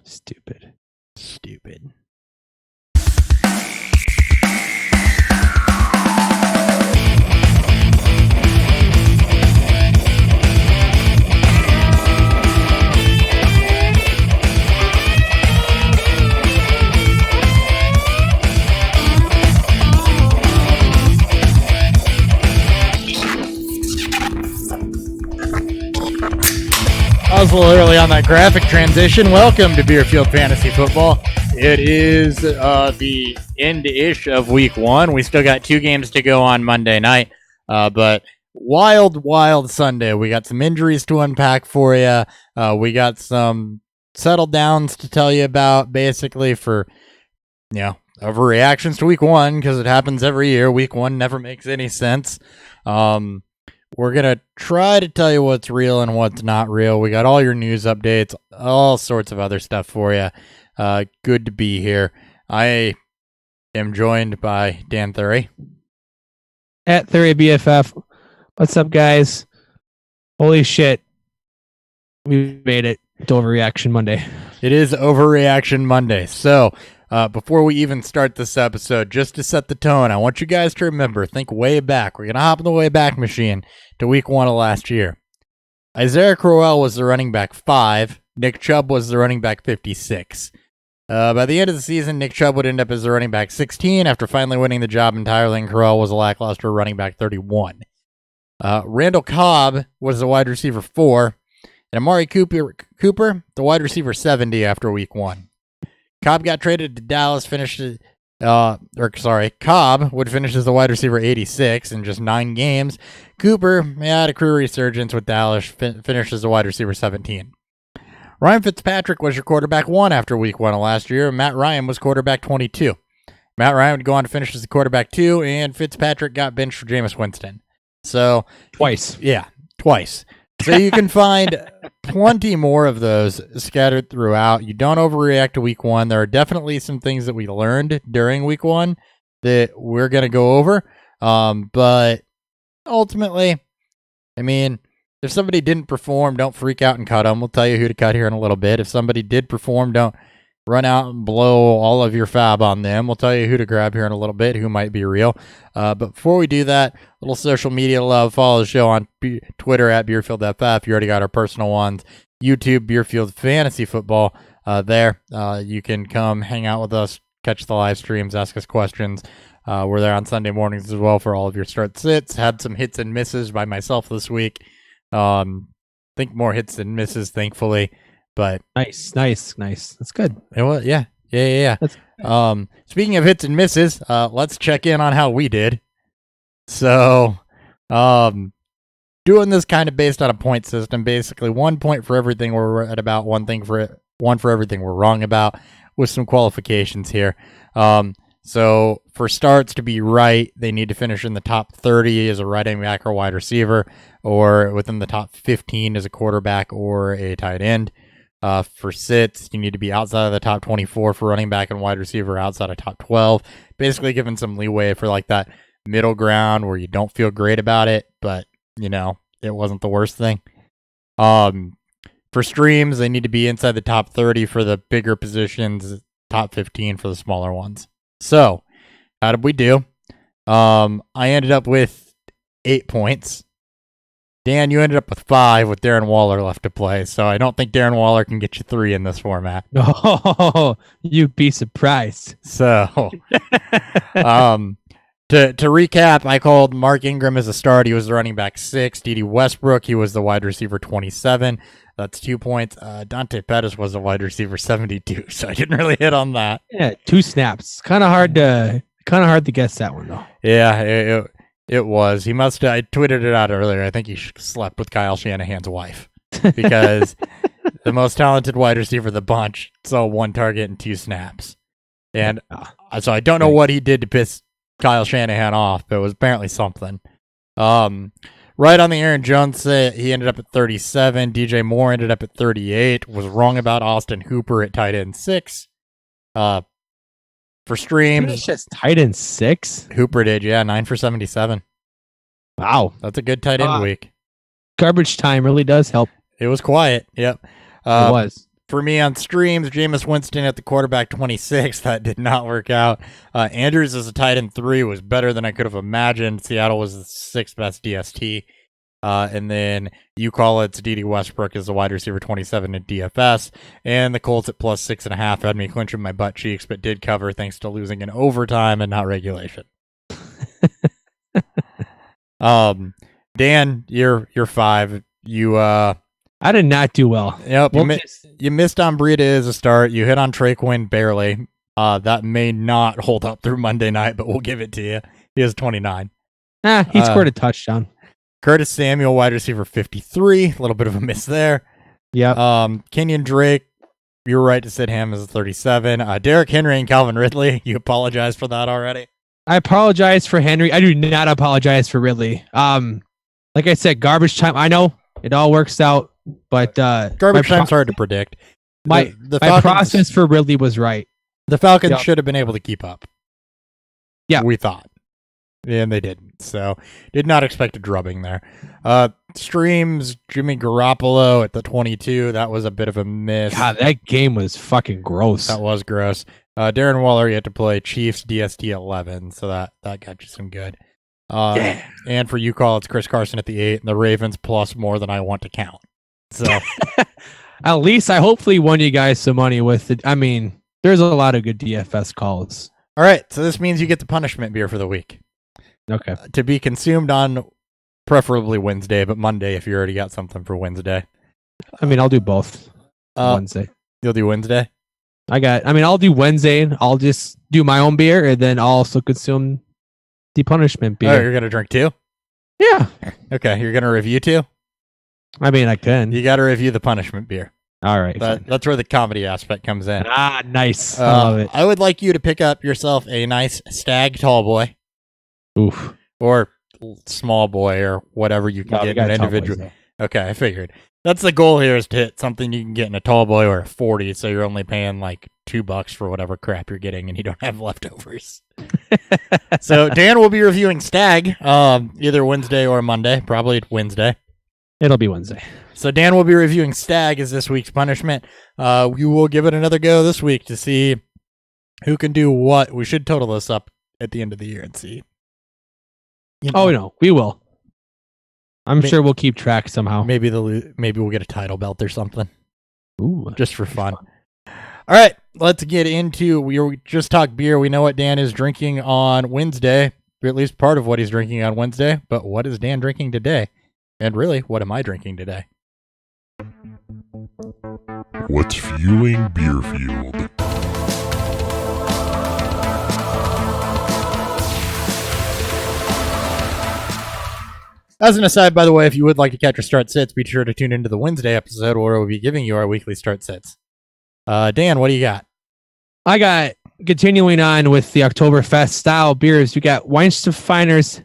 Stupid. I was a little early on that graphic transition. Welcome to Beerfield Fantasy Football. It is the end-ish of week one. We still got 2 games to go on Monday night, but wild Sunday. We got some injuries to unpack for you. We got some settle downs to tell you about, basically, for, overreactions to week one, because it happens every year. Week one never makes any sense. We're going to try to tell you what's real and what's not real. We got all your news updates, all sorts of other stuff for you. Good to be here. I am joined by Dan Thury. At Thury BFF. What's up, guys? Holy shit. We made it to Overreaction Monday. It is Overreaction Monday. So, before we even start this episode, just to set the tone, I want you guys to remember, think way back. We're going to hop in the way back machine to week one of last year. Isaiah Crowell was the running back 5. Nick Chubb was the running back 56. By the end of the season, Nick Chubb would end up as the running back 16 after finally winning the job entirely, and Crowell was a lackluster running back 31. Randall Cobb was the wide receiver 4, and Amari Cooper, the wide receiver 70 after week one. Cobb got traded to Dallas, Cobb would finish as the wide receiver 86 in just 9 games. Cooper had a career resurgence with Dallas, finished as the wide receiver 17. Ryan Fitzpatrick was your quarterback 1 after week 1 of last year. Matt Ryan was quarterback 22. Matt Ryan would go on to finish as the quarterback 2, and Fitzpatrick got benched for Jameis Winston. So Twice. Yeah, twice. So you can find plenty more of those scattered throughout. You don't overreact to week 1. There are definitely some things that we learned during week 1 that we're going to go over. But ultimately, if somebody didn't perform, don't freak out and cut them. We'll tell you who to cut here in a little bit. If somebody did perform, don't run out and blow all of your fab on them. We'll tell you who to grab here in a little bit, who might be real. But before we do that, little social media love. Follow the show on Twitter at BeerfieldFF. You already got our personal ones. YouTube, Beerfield Fantasy Football. There, you can come hang out with us, catch the live streams, ask us questions. We're there on Sunday mornings as well for all of your start-sits. Had some hits and misses by myself this week. Think more hits than misses, thankfully. But Nice. That's good. It was, yeah. That's Speaking of hits and misses, let's check in on how we did. So, doing this kind of based on a point system, basically 1 point for everything we're right about, one for everything we're wrong about, with some qualifications here. So for starts to be right, they need to finish in the top 30 as a running back or wide receiver, or within the top 15 as a quarterback or a tight end. For sits, you need to be outside of the top 24 for running back and wide receiver, outside of top 12. Basically giving some leeway for like that middle ground where you don't feel great about it, but it wasn't the worst thing. For streams, they need to be inside the top 30 for the bigger positions, top 15 for the smaller ones. So, how did we do? I ended up with 8 points. Dan, you ended up with 5 with Darren Waller left to play, so I don't think Darren Waller can get you 3 in this format. Oh, you'd be surprised. So, to recap, I called Mark Ingram as a start. He was the running back 6. D.D. Westbrook, he was the wide receiver 27. That's 2 points. Dante Pettis was the wide receiver 72, so I didn't really hit on that. Yeah, 2 snaps. Kind of hard to guess that one though. Yeah, it was. He must. I tweeted it out earlier. I think he slept with Kyle Shanahan's wife because the most talented wide receiver of the bunch saw 1 target and 2 snaps, and so I don't know what he did to piss Kyle Shanahan off, but it was apparently something. Right on the Aaron Jones, he ended up at 37. DJ Moore ended up at 38. Was wrong about Austin Hooper at tight end 6. For streams, just tight end 6. Hooper did, 9 for 77. Wow, that's a good tight end week. Garbage time really does help. It was quiet. Yep. It was. For me on streams, Jameis Winston at the quarterback 26. That did not work out. Andrews as a tight end 3 was better than I could have imagined. Seattle was the 6th best DST. And then you call it's D.D. Westbrook as the wide receiver 27 in DFS. And the Colts at plus 6.5 had me clinching my butt cheeks, but did cover thanks to losing in overtime and not regulation. Dan, you're 5. I did not do well. Yep, you missed on Breida as a start. You hit on Traquin barely. That may not hold up through Monday night, but we'll give it to you. He has 29. He scored a touchdown. Curtis Samuel, wide receiver 53. A little bit of a miss there. Yeah. Kenyon Drake, you're right to sit him as a 37. Derrick Henry and Calvin Ridley. You apologize for that already. I apologize for Henry. I do not apologize for Ridley. Like I said, garbage time. I know it all works out, but garbage time's hard to predict. My process for Ridley was right. The Falcons should have been able to keep up. Yeah, we thought, and they didn't. So did not expect a drubbing there. Streams Jimmy Garoppolo at the 22. That was a bit of a miss. God, that game was fucking gross. That was gross. Darren Waller, you had to play Chiefs DST 11, so that got you some good. And for you call, it's Chris Carson at the 8, and the Ravens plus more than I want to count. So at least I hopefully won you guys some money with it. I mean, there's a lot of good DFS calls. All right, so this means you get the punishment beer for the week. Okay. To be consumed on preferably Wednesday, but Monday if you already got something for Wednesday. I mean, I'll do both. Wednesday. You'll do Wednesday? I'll do Wednesday, and I'll just do my own beer, and then I'll also consume the punishment beer. Oh, you're going to drink 2? Yeah. Okay, you're going to review 2? I mean, I can. You got to review the punishment beer. All right. That's where the comedy aspect comes in. Ah, nice. I love it. I would like you to pick up yourself a nice Stag Tall Boy. Oof. Or Small Boy or whatever you can get in an individual. Okay, I figured. That's the goal here, is to hit something you can get in a Tall Boy or a 40, so you're only paying like $2 for whatever crap you're getting and you don't have leftovers. So Dan will be reviewing Stag either Wednesday or Monday, probably Wednesday. It'll be Wednesday. So Dan will be reviewing Stag as this week's punishment. We will give it another go this week to see who can do what. We should total this up at the end of the year and see. Oh, no, we will. I'm sure we'll keep track somehow. Maybe we'll get a title belt or something. Ooh, just for fun. All right, let's get into. We just talked beer. We know what Dan is drinking on Wednesday, or at least part of what he's drinking on Wednesday. But what is Dan drinking today? And really, what am I drinking today? What's fueling Beer Fueled? As an aside, by the way, if you would like to catch our start sits, be sure to tune into the Wednesday episode where we'll be giving you our weekly start sits. Dan, what do you got? I got, continuing on with the Oktoberfest style beers, you got Weihenstephaner's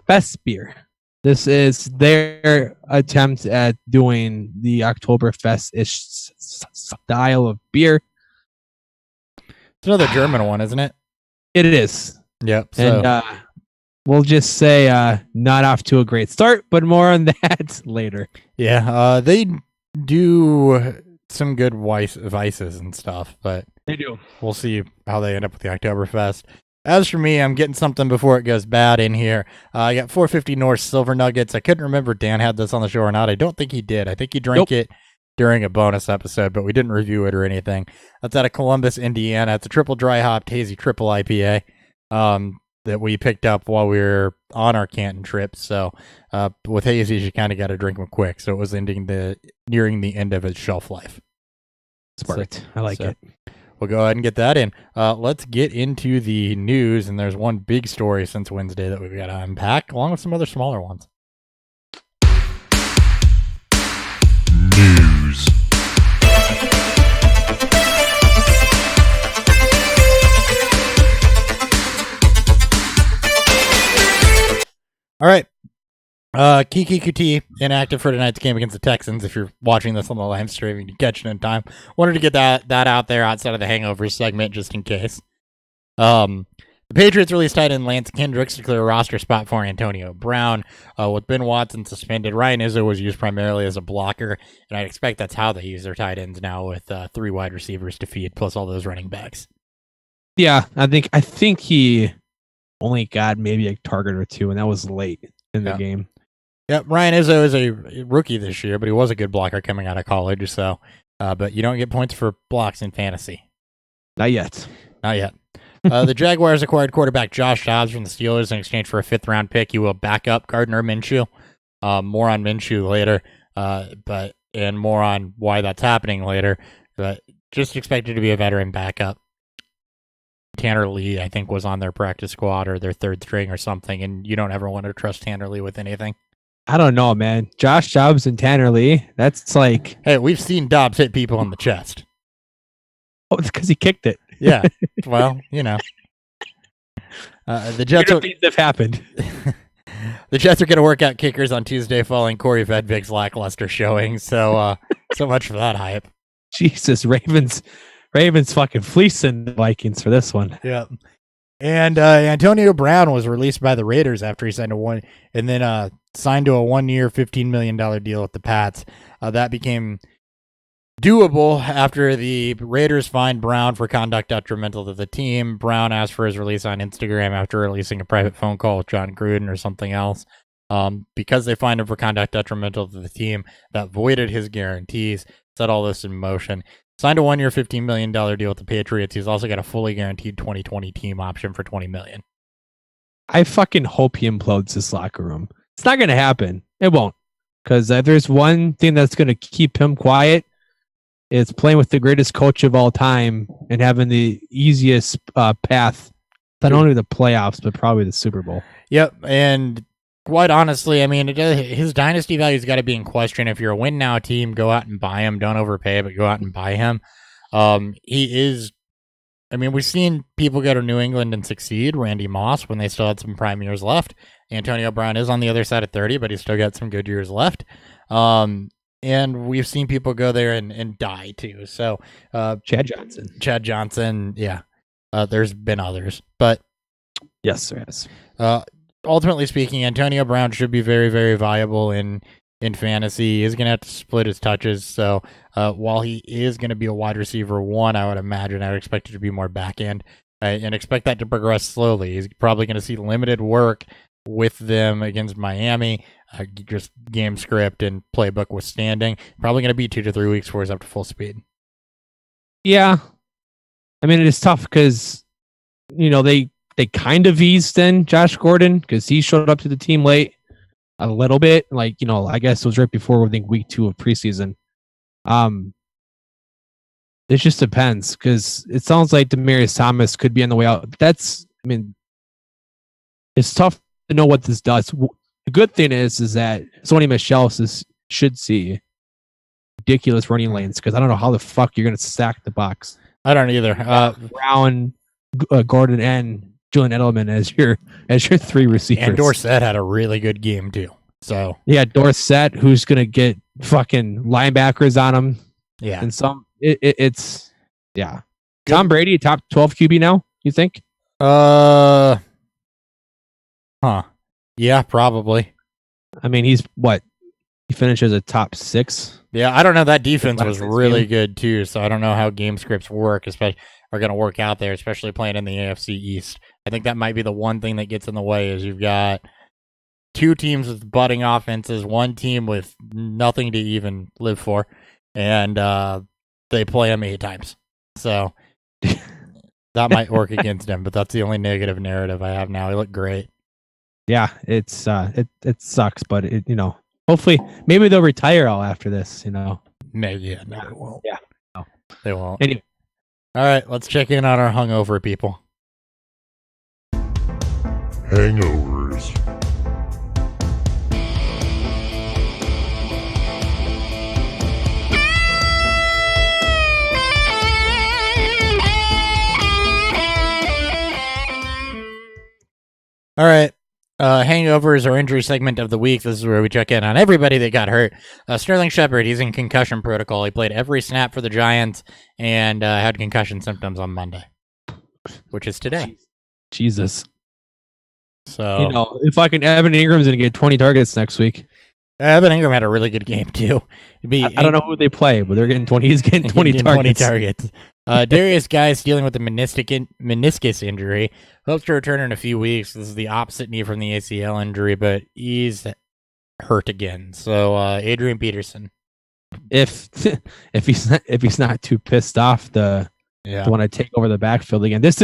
Fest beer. This is their attempt at doing the Oktoberfest-ish style of beer. It's another German one, isn't it? It is. Yep. So. And we'll just say not off to a great start, but more on that later. Yeah, they do some good vices and stuff, but they do. We'll see how they end up with the Oktoberfest. As for me, I'm getting something before it goes bad in here. I got 450 North Silver Nuggets. I couldn't remember if Dan had this on the show or not. I don't think he did. I think he drank it during a bonus episode, but we didn't review it or anything. That's out of Columbus, Indiana. It's a triple dry hopped hazy triple IPA that we picked up while we were on our Canton trip. So with hazies, you kind of got to drink them quick. So it was nearing the end of its shelf life. Smart. I like it. We'll go ahead and get that in. Let's get into the news, and there's one big story since Wednesday that we've got to unpack, along with some other smaller ones. News. All right. Kiki Kuti inactive for tonight's game against the Texans. If you're watching this on the live stream, you can catch it in time. Wanted to get that out there outside of the hangover segment just in case. The Patriots released tight end Lance Kendricks to clear a roster spot for Antonio Brown. With Ben Watson suspended, Ryan Izzo was used primarily as a blocker, and I'd expect that's how they use their tight ends now with 3 wide receivers to feed, plus all those running backs. Yeah, I think he only got maybe a target or 2, and that was late in the game. Yep, Ryan Izzo is a rookie this year, but he was a good blocker coming out of college. So, but you don't get points for blocks in fantasy. Not yet. Not yet. The Jaguars acquired quarterback Josh Dobbs from the Steelers in exchange for a 5th-round pick. He will back up Gardner Minshew. More on Minshew later, and more on why that's happening later. But just expected to be a veteran backup. Tanner Lee, I think, was on their practice squad or their 3rd string or something, and you don't ever want to trust Tanner Lee with anything. I don't know, man. Josh Dobbs and Tanner Lee, that's like... Hey, we've seen Dobbs hit people in the chest. Oh, it's because he kicked it. Yeah, well, you know. The Jets have happened. The Jets are going to work out kickers on Tuesday following Corey Vedvig's lackluster showing, so so much for that hype. Jesus, Ravens fucking fleecing the Vikings for this one. Yeah. And Antonio Brown was released by the Raiders after he signed signed to a 1-year, $15 million deal with the Pats. That became doable after the Raiders fined Brown for conduct detrimental to the team. Brown asked for his release on Instagram after releasing a private phone call with John Gruden or something else. Because they fined him for conduct detrimental to the team, that voided his guarantees, set all this in motion. Signed a 1-year, $15 million deal with the Patriots. He's also got a fully guaranteed 2020 team option for $20 million. I fucking hope he implodes this locker room. It's not going to happen. It won't. Because if there's one thing that's going to keep him quiet, it's playing with the greatest coach of all time and having the easiest path, not only the playoffs, but probably the Super Bowl. Yep, and quite honestly, I mean, his dynasty value's got to be in question. If you're a win now team, go out and buy him. Don't overpay, but go out and buy him. He is. I mean, we've seen people go to New England and succeed. Randy Moss, when they still had some prime years left. Antonio Brown is on the other side of 30, but he's still got some good years left. And we've seen people go there and die too. So, Chad Johnson, yeah. There's been others, but yes, there has. Ultimately speaking, Antonio Brown should be very, very viable in fantasy. He's going to have to split his touches. So while he is going to be a wide receiver 1, I would imagine I would expect it to be more back end and expect that to progress slowly. He's probably going to see limited work with them against Miami, just game script and playbook withstanding. Probably going to be 2 to 3 weeks before he's up to full speed. Yeah. I mean, it is tough because, they kind of eased in Josh Gordon because he showed up to the team late a little bit. I guess it was right before, I think, week 2 of preseason. It just depends because it sounds like Demaryius Thomas could be on the way out. It's tough to know what this does. The good thing is that Sony Michel should see ridiculous running lanes because I don't know how the fuck you're going to stack the box. I don't either. Brown, Gordon, and Julian Edelman as your 3 receivers. And Dorsett had a really good game too. So yeah, Dorsett, who's going to get fucking linebackers on him. Yeah, and it's yeah. Good. Tom Brady, top 12 QB now. You think? Yeah, probably. I mean, he's what? He finishes a top 6. Yeah, I don't know. That defense was really good too, so I don't know how game scripts are going to work out there, especially playing in the AFC East. I think that might be the one thing that gets in the way is you've got 2 teams with budding offenses, 1 team with nothing to even live for, and they play them 8 times. So that might work against him, but that's the only negative narrative I have now. He looked great. Yeah, it sucks, but hopefully maybe they'll retire all after this. Maybe yeah, no, they won't. Yeah, no, they won't. Anyway, all right, let's check in on our hungover people. Hangovers. All right. Hangovers or injury segment of the week. This is where we check in on everybody that got hurt. Sterling Shepard, he's in concussion protocol. He played every snap for the Giants and had concussion symptoms on Monday, which is today. Jesus. So if Evan Ingram's going to get 20 targets next week. Evan Ingram had a really good game too. I don't know who they play, but they're getting 20. He's getting 20 targets. Darius Guice dealing with a meniscus injury. Hopes to return in a few weeks. This is the opposite knee from the ACL injury, but he's hurt again. So Adrian Peterson. If he's not too pissed off to want to take over the backfield again. This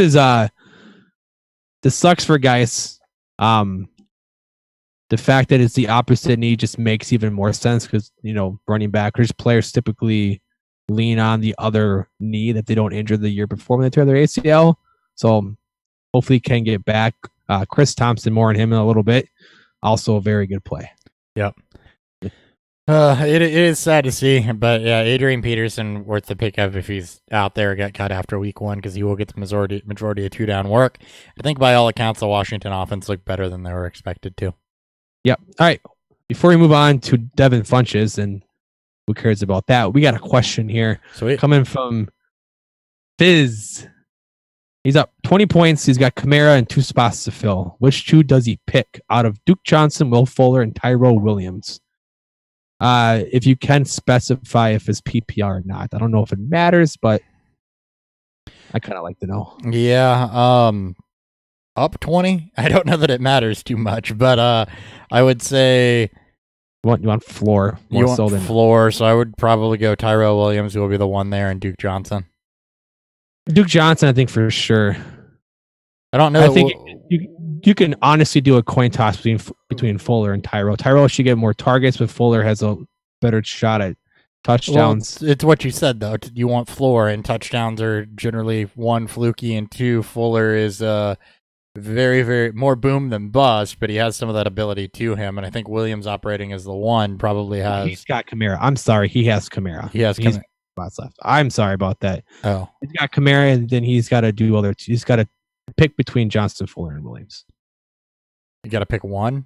sucks for Guice. The fact that it's the opposite knee just makes even more sense because, running backers, players typically lean on the other knee that they don't injure the year before when they tear their ACL. So hopefully he can get back. Chris Thompson, more on him in a little bit. Also a very good play. Yep. It is sad to see, but yeah, Adrian Peterson worth the pick up if he's out there or got cut after week 1 because he will get the majority of 2-down work. I think by all accounts, the Washington offense looked better than they were expected to. Yep. All right. Before we move on to Devin Funches, and who cares about that, we got a question here. Sweet. Coming from Fizz. He's up 20 points. He's got Kamara and 2 spots to fill. Which 2 does he pick out of Duke Johnson, Will Fuller, and Tyrell Williams? If you can specify if it's PPR or not. I don't know if it matters, but I kind of like to know. Yeah. Up 20? I don't know that it matters too much, but I would say you want floor more you want so than floor, so I would probably go Tyrell Williams, who will be the one there, and Duke Johnson. Duke Johnson, I think for sure. I don't know. I think you can honestly do a coin toss between Fuller and Tyrell. Tyrell should get more targets, but Fuller has a better shot at touchdowns. Well, it's what you said, though. You want floor, and touchdowns are generally 1 fluky, and 2 Fuller is very, very more boom than bust, but he has some of that ability to him. And I think Williams operating as the 1 probably has. He's got Kamara. I'm sorry, he has Kamara. He has Kamara. Spots left. I'm sorry about that. Oh, he's got Kamara, and then he's got to do other. He's got to pick between Johnson, Fuller, and Williams. You got to pick one.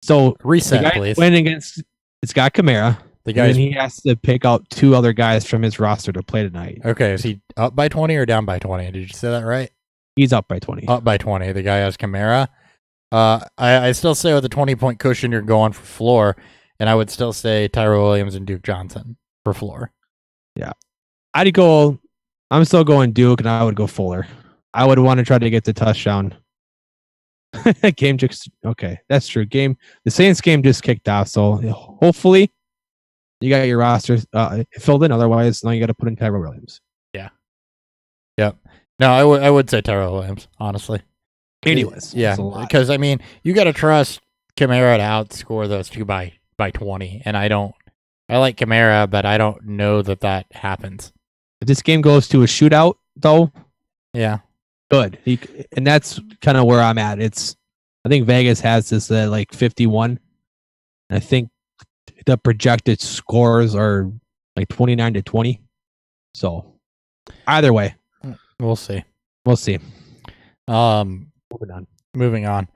So reset, the guy please. Win against. It's got Kamara. The guy. He has to pick out 2 other guys from his roster to play tonight. Okay, is he up by 20 or down by 20? Did you say that right? He's up by 20. Up by 20. The guy has Kamara. I still say with a 20-point cushion, you're going for floor, and I would still say Tyrell Williams and Duke Johnson for floor. Yeah. I'm still going Duke, and I would go Fuller. I would want to try to get the touchdown. Game just okay. That's true. The Saints game just kicked off, so hopefully you got your roster filled in. Otherwise, now you got to put in Tyrell Williams. Yeah. Yep. No, I would say Tyrell Williams, honestly. Anyways, yeah, because I mean, you got to trust Kamara to outscore those 2 by 20, and I like Kamara, but I don't know that happens. If this game goes to a shootout, though, yeah, good. And that's kind of where I'm at. I think Vegas has this at like 51. I think the projected scores are like 29-20. So either way, we'll see. Moving on.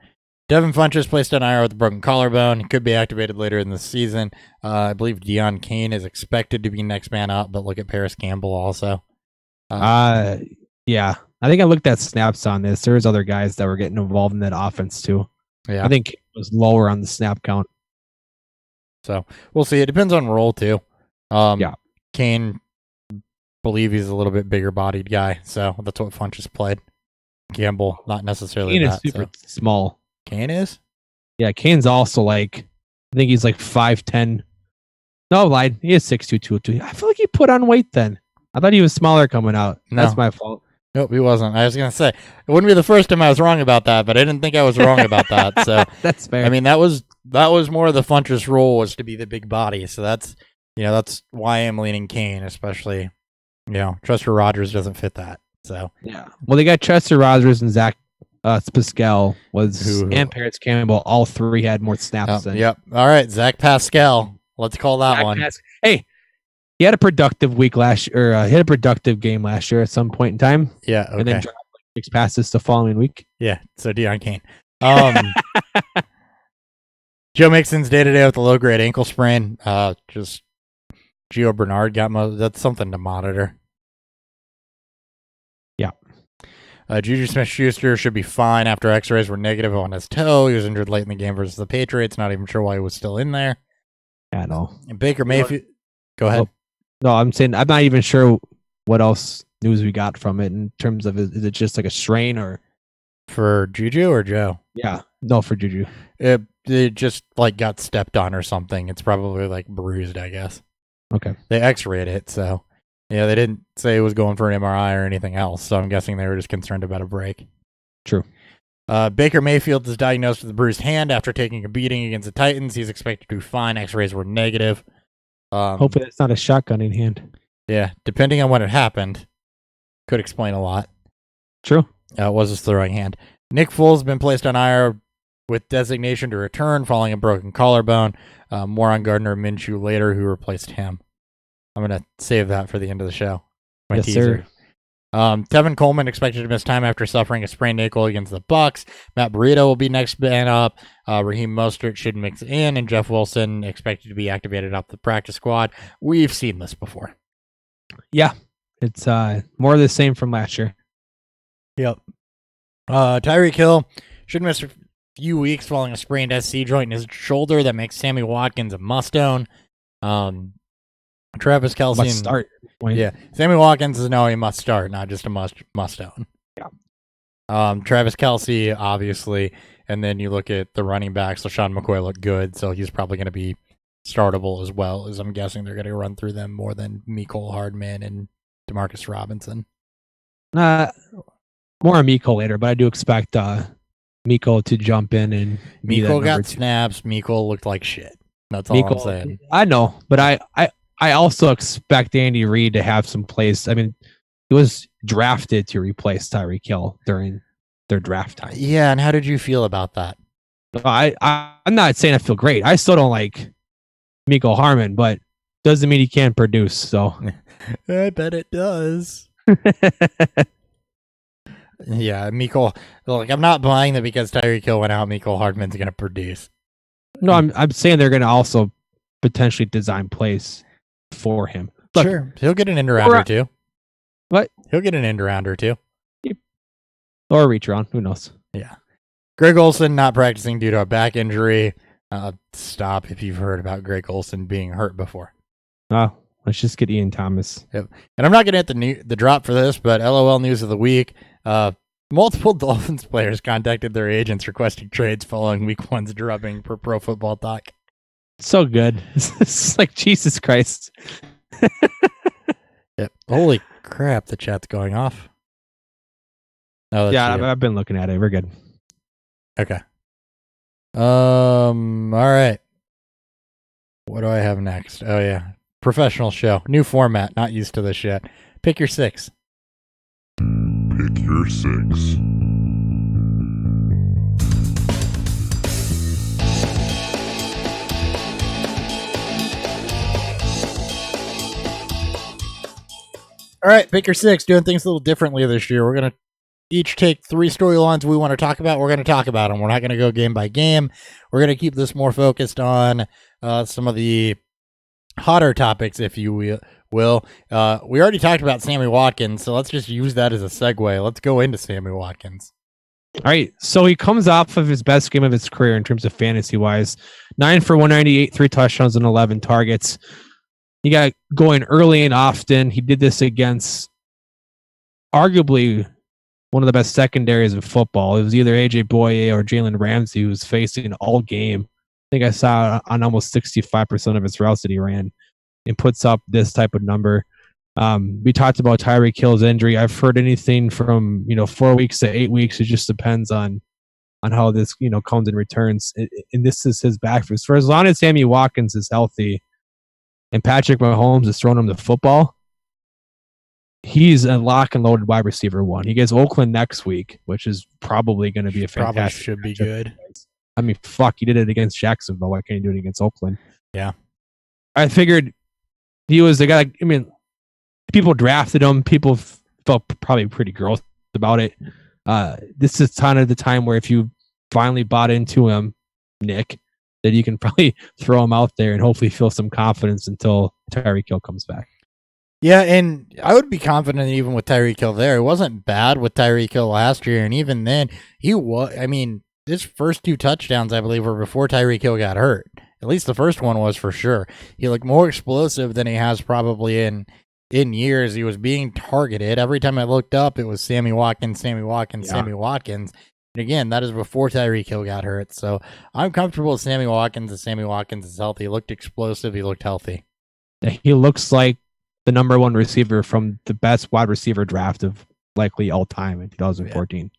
Devin Funches placed on IR with a broken collarbone. He could be activated later in the season. I believe Deion Kane is expected to be next man up, but look at Paris Campbell also. Yeah. I think I looked at snaps on this. There's other guys that were getting involved in that offense too. Yeah. I think it was lower on the snap count. So we'll see. It depends on role too. Yeah. Kane, believe he's a little bit bigger bodied guy, so that's what Funches played. Campbell, not necessarily. Kane is super small. Kane is? Yeah, Kane's also I think he's like 5'10". No, I lied. He is 6'2", 202. I feel like he put on weight then. I thought he was smaller coming out. No. That's my fault. Nope, he wasn't. I was going to say, it wouldn't be the first time I was wrong about that, but I didn't think I was wrong about that. So that's fair. I mean, that was more of the Funches role, was to be the big body. So that's why I'm leaning Kane, especially, Chester Rogers doesn't fit that. So yeah. Well, they got Chester Rogers and Zach Pascal and Paris Campbell. All 3 had more snaps than. Yep. All right, Zach Pascal. Let's call that Zach one. Hey, he had a productive week last year. He had a productive game last year at some point in time. Yeah. Okay. And then dropped 6 passes the following week. Yeah. So Deion Kane. Joe Mixon's day-to-day with a low-grade ankle sprain. Just Gio Bernard got that's something to monitor. Yeah. Juju Smith-Schuster should be fine after x-rays were negative on his toe. He was injured late in the game versus the Patriots. Not even sure why he was still in there. Yeah, no. And Baker Mayfield... Go ahead. No, I'm saying I'm not even sure what else news we got from it in terms of is it just like a strain or... For Juju or Joe? Yeah, no, for Juju. It just like got stepped on or something. It's probably like bruised, I guess. Okay. They x-rayed it, so yeah, they didn't say it was going for an MRI or anything else, so I'm guessing they were just concerned about a break. True. Baker Mayfield is diagnosed with a bruised hand after taking a beating against the Titans. He's expected to be fine. X-rays were negative. Hopefully that's not a shotgun in hand. Yeah, depending on when it happened, could explain a lot. True. It was his throwing hand. Nick Foles has been placed on IR with designation to return following a broken collarbone. More on Gardner Minshew later, who replaced him. I'm going to save that for the end of the show. My Yes, teaser. sir. Tevin Coleman expected to miss time after suffering a sprained ankle against the Bucks. Matt Burrito will be next man up. Raheem Mostert should mix in, and Jeff Wilson expected to be activated off the practice squad. We've seen this before. Yeah, it's more of the same from last year. Yep. Tyreek Hill should miss a few weeks following a sprained SC joint in his shoulder that makes Sammy Watkins a must-own. Travis Kelce Must start. Yeah, Sammy Watkins is now a must start, not just a must-own. Yeah. Travis Kelce, obviously, and then you look at the running backs. LaShawn McCoy looked good, so he's probably going to be startable as well, as I'm guessing they're going to run through them more than Mecole Hardman and Demarcus Robinson. More on Mecole later, but I do expect Mecole to jump in and be Mecole got 2. snaps. Mecole looked like shit. That's all I'm saying. I know, but I also expect Andy Reid to have some plays. I mean, he was drafted to replace Tyreek Hill during their draft time. Yeah, and how did you feel about that? I'm not saying I feel great. I still don't like Mecole Hardman, but doesn't mean he can't produce. So I bet it does. Yeah, Mecole. Like, I'm not buying that because Tyreek Hill went out. Mecole Hardman's going to produce. No, I'm saying they're going to also potentially design plays for him. Look, Sure, he'll get an end around or two. What? He'll get an end around or two. Or a reach around. Who knows? Yeah. Greg Olsen not practicing due to a back injury. Stop if you've heard about Greg Olsen being hurt before. Oh, let's just get Ian Thomas. Yep. And I'm not going to hit the drop for this, but LOL news of the week. Multiple Dolphins players contacted their agents requesting trades following week 1's drubbing per Pro Football Talk. So good. It's like Jesus Christ. Yep. Holy crap, the chat's going off. Oh, yeah, I've been looking at it. We're good. Okay. All right. What do I have next? Oh yeah, professional show, new format. Not used to this yet. Pick your 6. Pick your 6. All right, pick your 6. Doing things a little differently this year. We're gonna each take 3 storylines we want to talk about. We're going to talk about them. We're not going to go game by game. We're going to keep this more focused on some of the hotter topics, if you will. We already talked about Sammy Watkins, so let's just use that as a segue. Let's go into Sammy Watkins. All right, so he comes off of his best game of his career in terms of fantasy-wise. 9 for 198, 3 touchdowns and 11 targets. He got going early and often. He did this against arguably one of the best secondaries of football. It was either AJ Boye or Jalen Ramsey who was facing all game. I think I saw on almost 65% of his routes that he ran and puts up this type of number. We talked about Tyreek Hill's injury. I've heard anything from 4 weeks to 8 weeks. It just depends on how this comes and returns. And this is his backfield. For as long as Sammy Watkins is healthy and Patrick Mahomes is throwing him the football, he's a lock and loaded wide receiver 1. He gets Oakland next week, which is probably going to be a fantastic. Probably should be good. I mean, fuck, he did it against Jacksonville. Why can't he do it against Oakland? Yeah. I figured he was the guy. I mean, people drafted him. People felt probably pretty gross about it. This is kind of the time where if you finally bought into him, Nick, that you can probably throw him out there and hopefully feel some confidence until Tyreek Hill comes back. Yeah, and I would be confident even with Tyreek Hill there. It wasn't bad with Tyreek Hill last year, and even then, he was. I mean, his first 2 touchdowns, I believe, were before Tyreek Hill got hurt. At least the first one was for sure. He looked more explosive than he has probably in years. He was being targeted every time I looked up. It was Sammy Watkins, Sammy Watkins, Sammy Watkins. And again, that is before Tyreek Hill got hurt. So I'm comfortable with Sammy Watkins. As Sammy Watkins is healthy, he looked explosive. He looked healthy. He looks like the number one receiver from the best wide receiver draft of likely all time in 2014.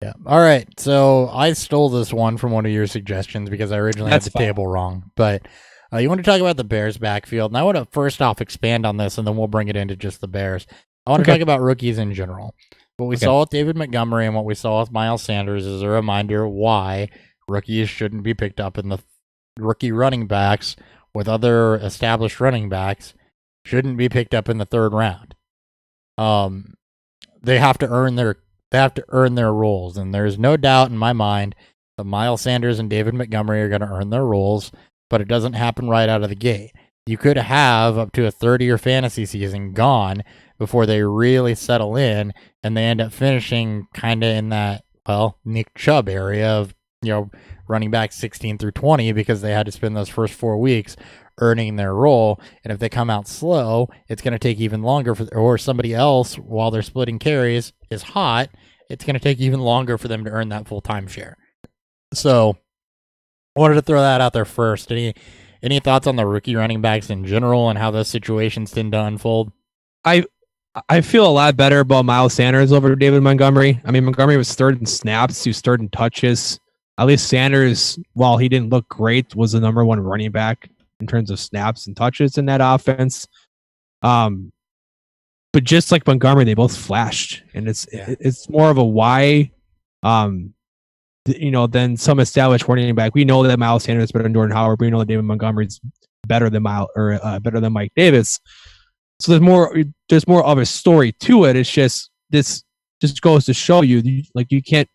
Yeah. All right. So I stole this one from one of your suggestions because I originally had the table wrong. But you want to talk about the Bears backfield. And I want to first off expand on this, and then we'll bring it into just the Bears. I want to talk about rookies in general. What we saw with David Montgomery and what we saw with Miles Sanders is a reminder why rookies shouldn't be picked up in the rookie running backs with other established running backs shouldn't be picked up in the third round. They have to earn their roles, and there's no doubt in my mind that Miles Sanders and David Montgomery are going to earn their roles, but it doesn't happen right out of the gate. You could have up to a 30-year fantasy season gone before they really settle in, and they end up finishing kind of in that, Nick Chubb area of, running back 16 through 20 because they had to spend those first 4 weeks earning their role. And if they come out slow, it's going to take even longer or somebody else while they're splitting carries is hot. It's going to take even longer for them to earn that full-time share. So I wanted to throw that out there first. Any thoughts on the rookie running backs in general and how those situations tend to unfold? I feel a lot better about Miles Sanders over David Montgomery. I mean, Montgomery was third in snaps, he was third in touches. At least Sanders, while he didn't look great, was the number one running back in terms of snaps and touches in that offense. But just like Montgomery, they both flashed, and it's more of a why, than some established running back. We know that Miles Sanders is better than Jordan Howard, but we know that David Montgomery is better than better than Mike Davis. So there's more of a story to it. It's just this just goes to show you, you can't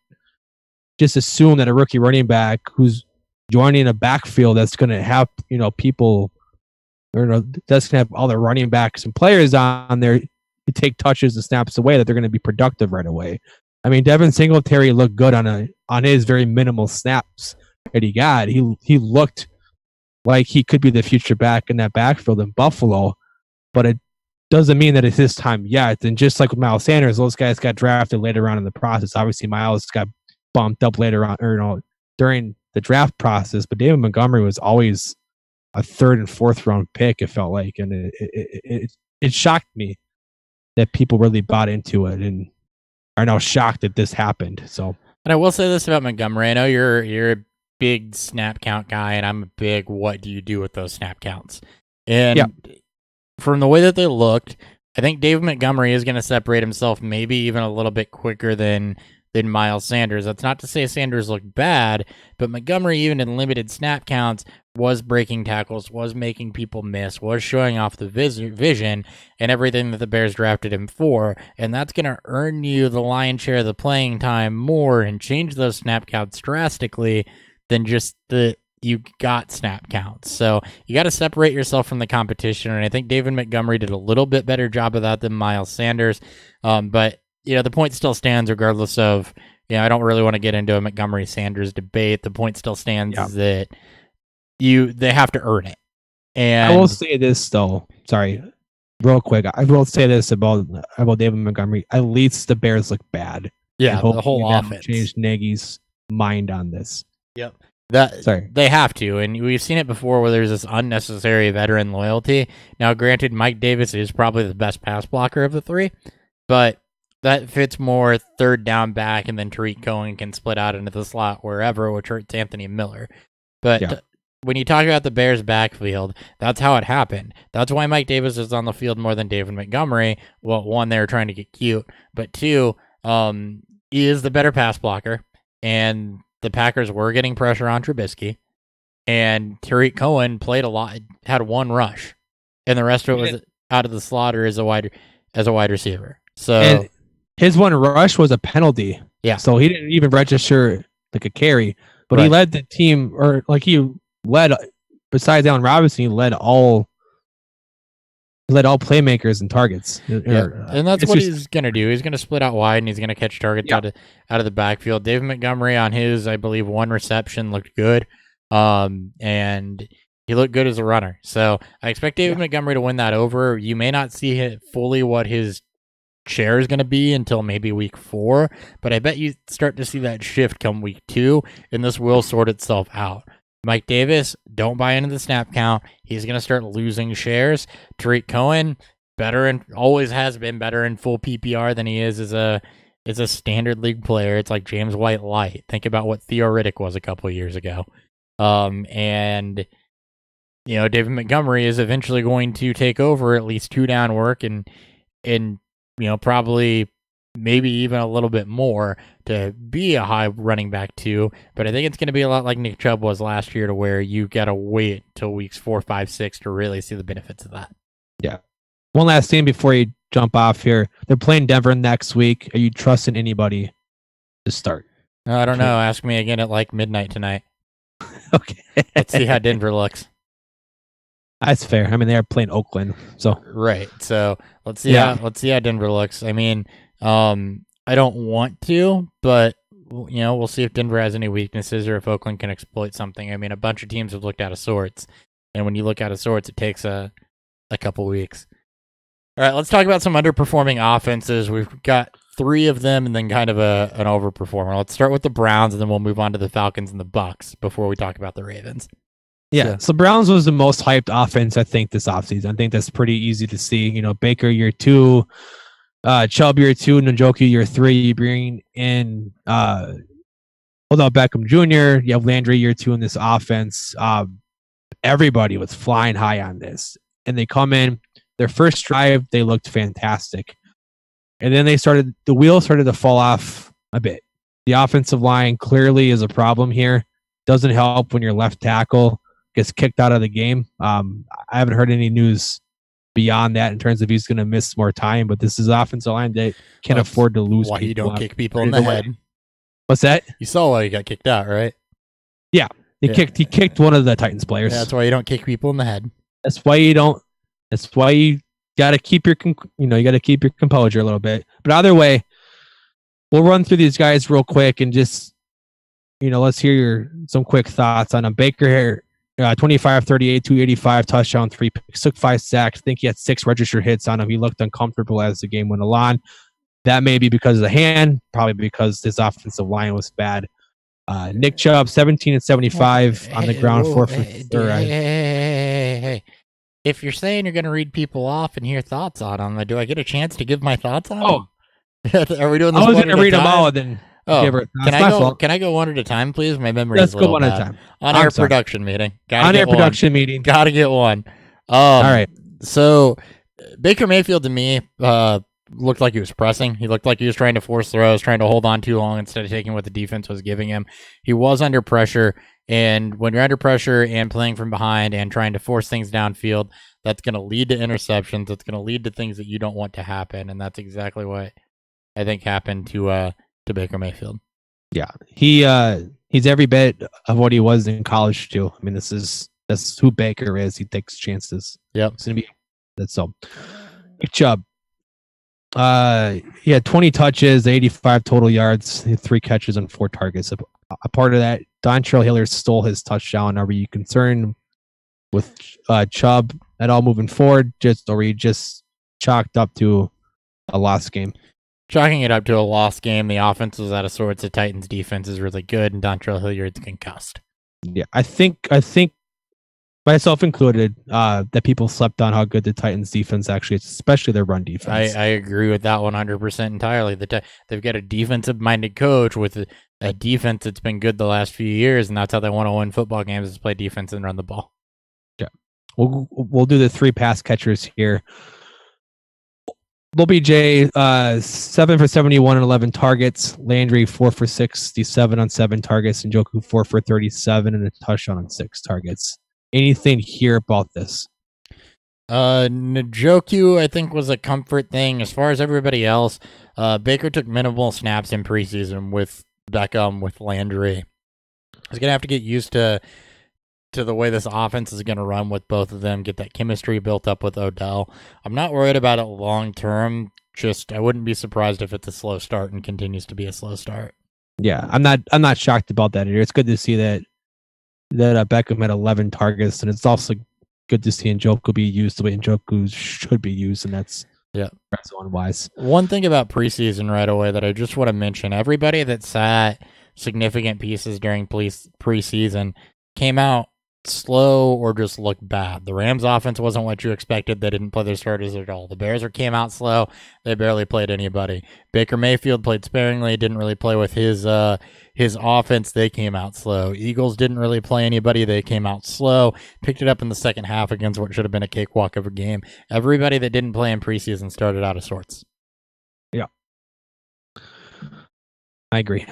just assume that a rookie running back who's joining a backfield that's going to have people, that's going to have all the running backs and players on there to take touches and snaps away, that they're going to be productive right away. I mean, Devin Singletary looked good on his very minimal snaps that he got. He looked like he could be the future back in that backfield in Buffalo, but it doesn't mean that it's his time yet. And just like with Miles Sanders, those guys got drafted later on in the process. Obviously, Miles got bumped up later on, during the draft process, but David Montgomery was always a third and fourth round pick, it felt like, and it shocked me that people really bought into it and are now shocked that this happened. So, and I will say this about Montgomery: I know you're a big snap count guy, and I'm a big what do you do with those snap counts? And from the way that they looked, I think David Montgomery is going to separate himself maybe even a little bit quicker than Miles Sanders. That's not to say Sanders looked bad, but Montgomery, even in limited snap counts, was breaking tackles, was making people miss, was showing off the vision and everything that the Bears drafted him for, and that's going to earn you the lion's share of the playing time more and change those snap counts drastically than just you got snap counts. So you got to separate yourself from the competition, and I think David Montgomery did a little bit better job of that than Miles Sanders, but the point still stands regardless of, I don't really want to get into a Montgomery-Sanders debate. The point still stands is that they have to earn it. And I will say this, though. Sorry, real quick. I will say this about David Montgomery. At least the Bears look bad. Yeah, the whole offense changed Nagy's mind on this. Yep. They have to, and we've seen it before where there's this unnecessary veteran loyalty. Now, granted, Mike Davis is probably the best pass blocker of the three, but that fits more third down back, and then Tariq Cohen can split out into the slot wherever, which hurts Anthony Miller. But when you talk about the Bears' backfield, that's how it happened. That's why Mike Davis is on the field more than David Montgomery. Well, one, they were trying to get cute, but two, he is the better pass blocker, and the Packers were getting pressure on Trubisky, and Tariq Cohen played a lot, had one rush, and the rest of it was out of the slot or as a wide receiver. So his one rush was a penalty. Yeah. So he didn't even register like a carry, but he led the team, or like he led, besides Allen Robinson, he led all led all playmakers and targets. And that's what he's going to do. He's going to split out wide, and he's going to catch targets out of the backfield. David Montgomery on his, I believe, one reception looked good, and he looked good as a runner. So I expect David Montgomery to win that over. You may not see fully what his share is going to be until maybe week 4, but I bet you start to see that shift come week 2, and this will sort itself out. Mike Davis, don't buy into the snap count. He's going to start losing shares. Tariq Cohen, better and always has been better in full PPR than he is as a standard league player. It's like James White light. Think about what Theo Riddick was a couple of years ago. And David Montgomery is eventually going to take over at least 2 down work and probably maybe even a little bit more to be a high running back 2. But I think it's going to be a lot like Nick Chubb was last year, to where you got to wait till weeks 4, 5, 6 to really see the benefits of that. Yeah. One last thing before you jump off here. They're playing Denver next week. Are you trusting anybody to start? I don't know. Ask me again at like midnight tonight. Okay. Let's see how Denver looks. That's fair. I mean, they're playing Oakland, so right. So let's see how Denver looks. I mean, I don't want to, but we'll see if Denver has any weaknesses or if Oakland can exploit something. I mean, a bunch of teams have looked out of sorts, and when you look out of sorts, it takes a couple weeks. All right, let's talk about some underperforming offenses. We've got 3 of them, and then kind of an overperformer. Let's start with the Browns, and then we'll move on to the Falcons and the Bucks before we talk about the Ravens. Yeah, so Browns was the most hyped offense, I think, this offseason. I think that's pretty easy to see. Baker year 2, Chubb year 2, Njoku year 3. You bring in Odell Beckham Jr. You have Landry year 2 in this offense. Everybody was flying high on this, and they come in their first drive. They looked fantastic, and then the wheels started to fall off a bit. The offensive line clearly is a problem here. Doesn't help when your left tackle gets kicked out of the game. I haven't heard any news beyond that in terms of he's going to miss more time, but this is offensive line that can't afford to lose. Why you don't kick people in the head? What's that? You saw why he got kicked out, right? Yeah, he kicked one of the Titans players. Yeah, that's why you don't kick people in the head. That's why you got to keep your composure a little bit. But either way, we'll run through these guys real quick and just let's hear some quick thoughts on him. Baker here. 25, 38, 285, touchdown, 3 picks, took 5 sacks. I think he had 6 registered hits on him. He looked uncomfortable as the game went along. That may be because of the hand, probably because his offensive line was bad. Nick Chubb, 17 and 75 on the ground, 4 for Hey. If you're saying you're going to read people off and hear thoughts on them, do I get a chance to give my thoughts on them? Are we doing this? I was going to read them all, then. Can I go one at a time, please? My memory is a little bad. Let's go one at a time. On-air production meeting. Gotta get one. All right. So Baker Mayfield to me looked like he was pressing. He looked like he was trying to force throws, trying to hold on too long instead of taking what the defense was giving him. He was under pressure, and when you're under pressure and playing from behind and trying to force things downfield, that's going to lead to interceptions. That's going to lead to things that you don't want to happen, and that's exactly what I think happened to Baker Mayfield. Yeah, he's every bit of what he was in college too. I mean, that's who Baker is. He takes chances. Yep, it's gonna be that's so. Nick Chubb, he had 20 touches, 85 total yards, 3 catches and 4 targets. A part of that, Dontrell Hilliard stole his touchdown. Are you concerned with Chubb at all moving forward? Or are you just chalked up to a lost game? Chalking it up to a lost game. The offense was out of sorts. The Titans' defense is really good, and Dontrell Hilliard's concussed. Yeah, I think myself included, that people slept on how good the Titans' defense actually is, especially their run defense. I agree with that 100% entirely. They've got a defensive-minded coach with a defense that's been good the last few years, and that's how they want to win football games, is play defense and run the ball. Yeah, we'll do the 3 pass catchers here. LBJ, 7 for 71 and 11 targets. Landry, 4 for 67 on 7 targets. And Njoku, 4 for 37 and a touchdown on 6 targets. Anything here about this? Njoku, I think, was a comfort thing. As far as everybody else, Baker took minimal snaps in preseason with Beckham, with Landry. He's going to have to get used to to the way this offense is going to run with both of them, get that chemistry built up with Odell. I'm not worried about it long term. Just I wouldn't be surprised if it's a slow start and continues to be a slow start. Yeah, I'm not shocked about that either. It's good to see that Beckham had 11 targets, and it's also good to see Njoku be used the way Njoku should be used, and that's red zone wise. One thing about preseason right away that I just want to mention: everybody that sat significant pieces during preseason came out slow or just looked bad. The Rams offense wasn't what you expected. They didn't play their starters at all. The Bears came out slow. They barely played anybody. Baker Mayfield played sparingly, didn't really play with his offense. They came out slow. Eagles didn't really play anybody. They came out slow. Picked it up in the second half against what should have been a cakewalk of a game. Everybody that didn't play in preseason started out of sorts. Yeah. I agree.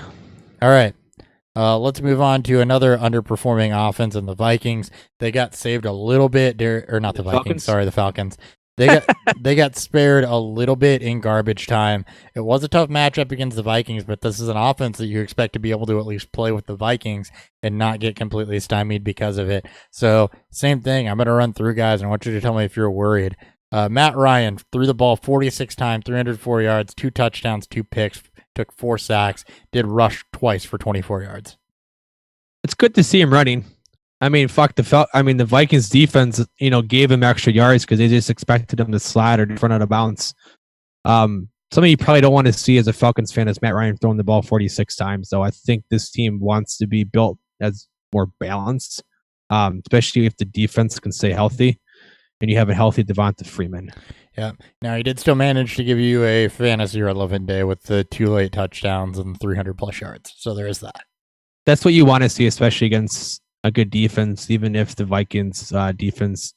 All right. Let's move on to another underperforming offense in the Vikings. They got saved a little bit, or not the Vikings. Falcons? Sorry, the Falcons. They got spared a little bit in garbage time. It was a tough matchup against the Vikings, but this is an offense that you expect to be able to at least play with the Vikings and not get completely stymied because of it. So same thing. I'm going to run through guys, and I want you to tell me if you're worried. Matt Ryan threw the ball 46 times, 304 yards, 2 touchdowns, 2 picks. Took 4 sacks, did rush twice for 24 yards. It's good to see him running. I mean, the Vikings defense, gave him extra yards because they just expected him to slide or run out of bounds. Something you probably don't want to see as a Falcons fan is Matt Ryan throwing the ball 46 times. Though I think this team wants to be built as more balanced, especially if the defense can stay healthy and you have a healthy Devonta Freeman. Yeah. Now, he did still manage to give you a fantasy relevant day with the 2 late touchdowns and 300 plus yards. So there is that. That's what you want to see, especially against a good defense, even if the Vikings defense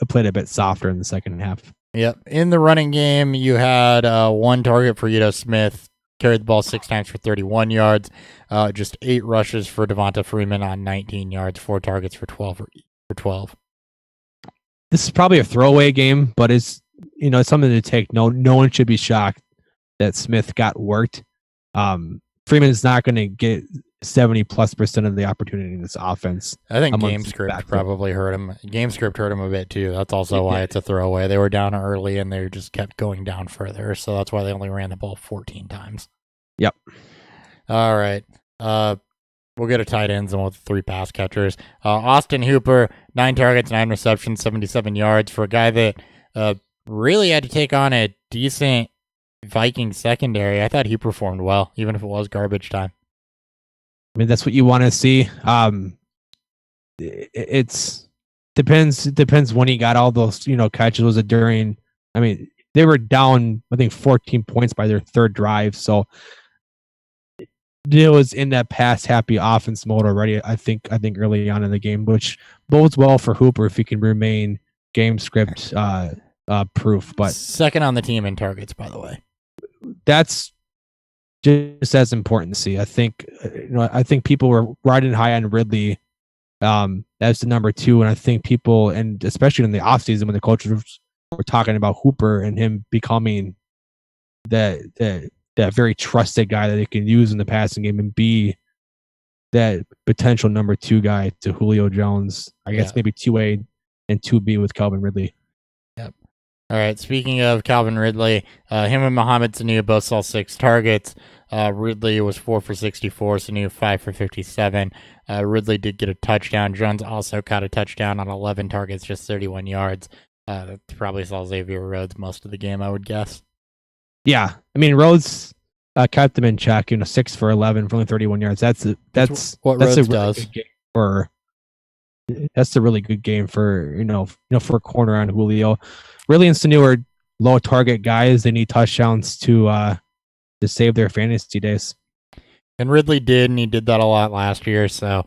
played a bit softer in the second half. Yep. In the running game, you had 1 target for Ito Smith, carried the ball 6 times for 31 yards, just 8 rushes for Devonta Freeman on 19 yards, 4 targets for 12. This is probably a throwaway game, but it's something to take. No one should be shocked that Smith got worked. Freeman is not going to get 70+% of the opportunity in this offense. I think game script probably hurt him. Game script hurt him a bit too. That's also why it's a throwaway. They were down early and they just kept going down further. So that's why they only ran the ball 14 times. Yep. All right. We'll get a tight ends and we'll 3 pass catchers. Austin Hooper, 9 targets, 9 receptions, 77 yards for a guy that really had to take on a decent Viking secondary. I thought he performed well, even if it was garbage time. I mean, that's what you want to see. It's depends when he got all those, catches. Was it during? I mean, they were down, I think, 14 points by their 3rd drive. So it was in that pass happy offense mode already. I think early on in the game, which bodes well for Hooper if he can remain game script proof. But second on the team in targets, by the way. That's just as important to see. I think people were riding high on Ridley as the number 2, and I think people, and especially in the offseason when the coaches were talking about Hooper and him becoming that very trusted guy that they can use in the passing game and be that potential number 2 guy to Julio Jones. I guess maybe 2A and 2B with Calvin Ridley. Yep. All right. Speaking of Calvin Ridley, him and Mohamed Sanu both saw 6 targets. Ridley was 4 for 64, Sanu 5 for 57. Ridley did get a touchdown. Jones also caught a touchdown on 11 targets, just 31 yards. That probably saw Xavier Rhodes most of the game, I would guess. Yeah, I mean Rhodes kept him in check. 6 for 11 for only 31 yards. That's what Rhodes really does. Good game for. That's a really good game for for a corner on Julio. Ridley and Sanu are low target guys. They need touchdowns to save their fantasy days. And Ridley did, and he did that a lot last year. So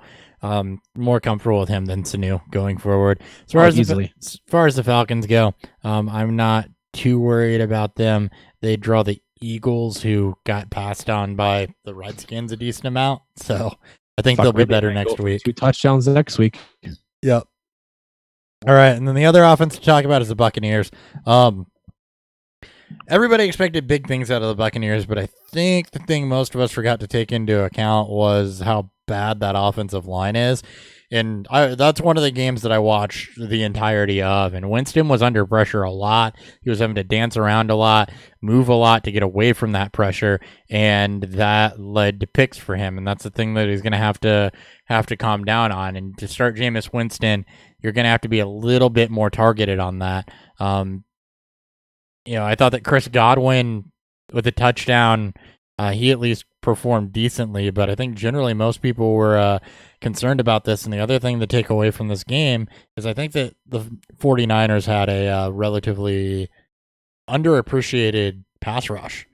more comfortable with him than Sanu going forward. As far as the Falcons go, I'm not too worried about them. They draw the Eagles, who got passed on by the Redskins a decent amount. So I think they'll be better next week. 2 touchdowns next week. Yep. All right, and then the other offense to talk about is the Buccaneers. Everybody expected big things out of the Buccaneers, but I think the thing most of us forgot to take into account was how bad that offensive line is. And that's one of the games that I watched the entirety of. And Winston was under pressure a lot. He was having to dance around a lot, move a lot to get away from that pressure, and that led to picks for him. And that's the thing that he's going to have to calm down on. And to start Jameis Winston, you're going to have to be a little bit more targeted on that. I thought that Chris Godwin with a touchdown, he at least performed decently, but I think generally most people were concerned about this. And the other thing to take away from this game is I think that the 49ers had a relatively underappreciated pass rush.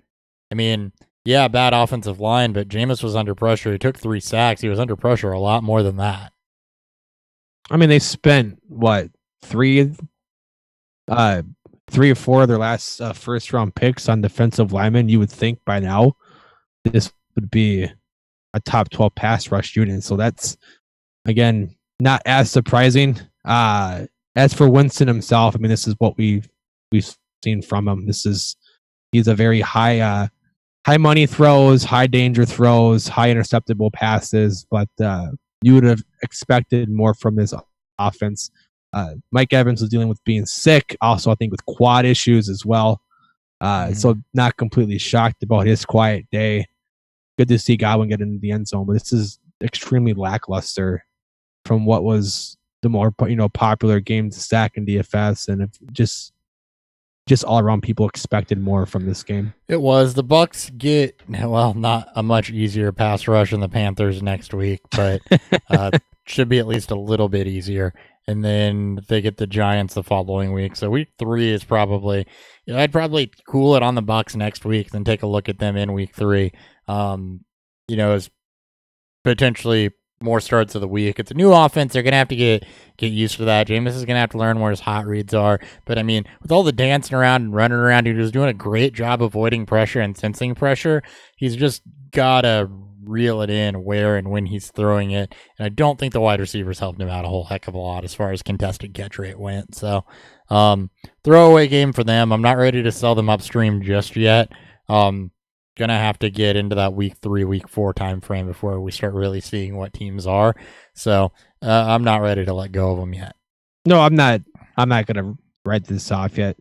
I mean, yeah, bad offensive line, but Jameis was under pressure. He took 3 sacks. He was under pressure a lot more than that. I mean, they spent, three or four of their last first-round picks on defensive linemen. You would think by now this would be a top 12 pass rush unit. So that's, again, not as surprising. As for Winston himself, I mean, this is what we've seen from him. He's a very high money throws, high danger throws, high interceptable passes, but you would have expected more from this offense. Mike Evans was dealing with being sick, also I think with quad issues as well. So not completely shocked about his quiet day. Good to see Godwin get into the end zone, but this is extremely lackluster from what was the more popular game to stack in DFS, and just all around people expected more from this game. It was. The Bucks get not a much easier pass rush than the Panthers next week, but should be at least a little bit easier. And then they get the Giants the following week. So week 3 is probably, I'd probably cool it on the Bucks next week, then take a look at them in week 3. As potentially more starts of the week. It's a new offense. They're going to have to get used to that. Jameis is going to have to learn where his hot reads are. But, I mean, with all the dancing around and running around, he was doing a great job avoiding pressure and sensing pressure. He's just got to reel it in where and when he's throwing it. And I don't think the wide receivers helped him out a whole heck of a lot as far as contested catch rate went. So, throwaway game for them. I'm not ready to sell them upstream just yet. Gonna have to get into that week 3, week 4 time frame before we start really seeing what teams are. So I'm not ready to let go of them yet. No, I'm not gonna write this off yet.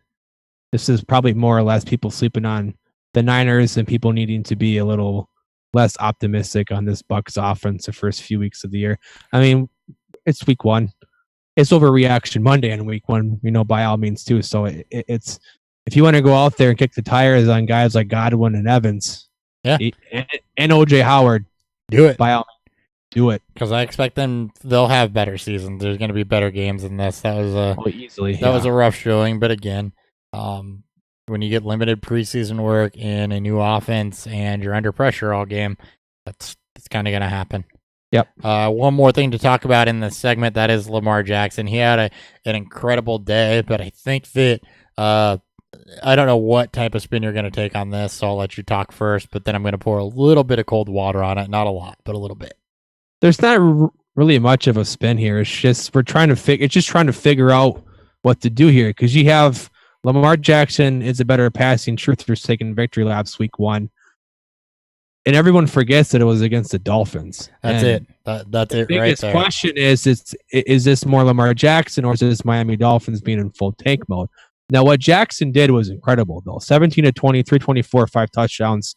This is probably more or less people sleeping on the Niners and people needing to be a little less optimistic on this Bucs offense the first few weeks of the year. I mean, it's week 1. It's overreaction Monday in week 1, by all means too. So it's, if you want to go out there and kick the tires on guys like Godwin and Evans, and OJ Howard, do it. By all means, do it. Because I expect they'll have better seasons. There's going to be better games than this. That was a rough showing. But again, when you get limited preseason work in a new offense and you're under pressure all game, that's kind of going to happen. Yep. One more thing to talk about in this segment, that is Lamar Jackson. He had an incredible day, but I think that I don't know what type of spin you're going to take on this, so I'll let you talk first, but then I'm going to pour a little bit of cold water on it. Not a lot, but a little bit. There's not really much of a spin here. It's just trying to figure out what to do here, because you have Lamar Jackson is a better passing truther taking victory laps week 1. And everyone forgets that it was against the Dolphins. That's it. That's it right there. The biggest question is this more Lamar Jackson or is this Miami Dolphins being in full tank mode? Now, what Jackson did was incredible, though. 17 to 20, 324, 5 touchdowns.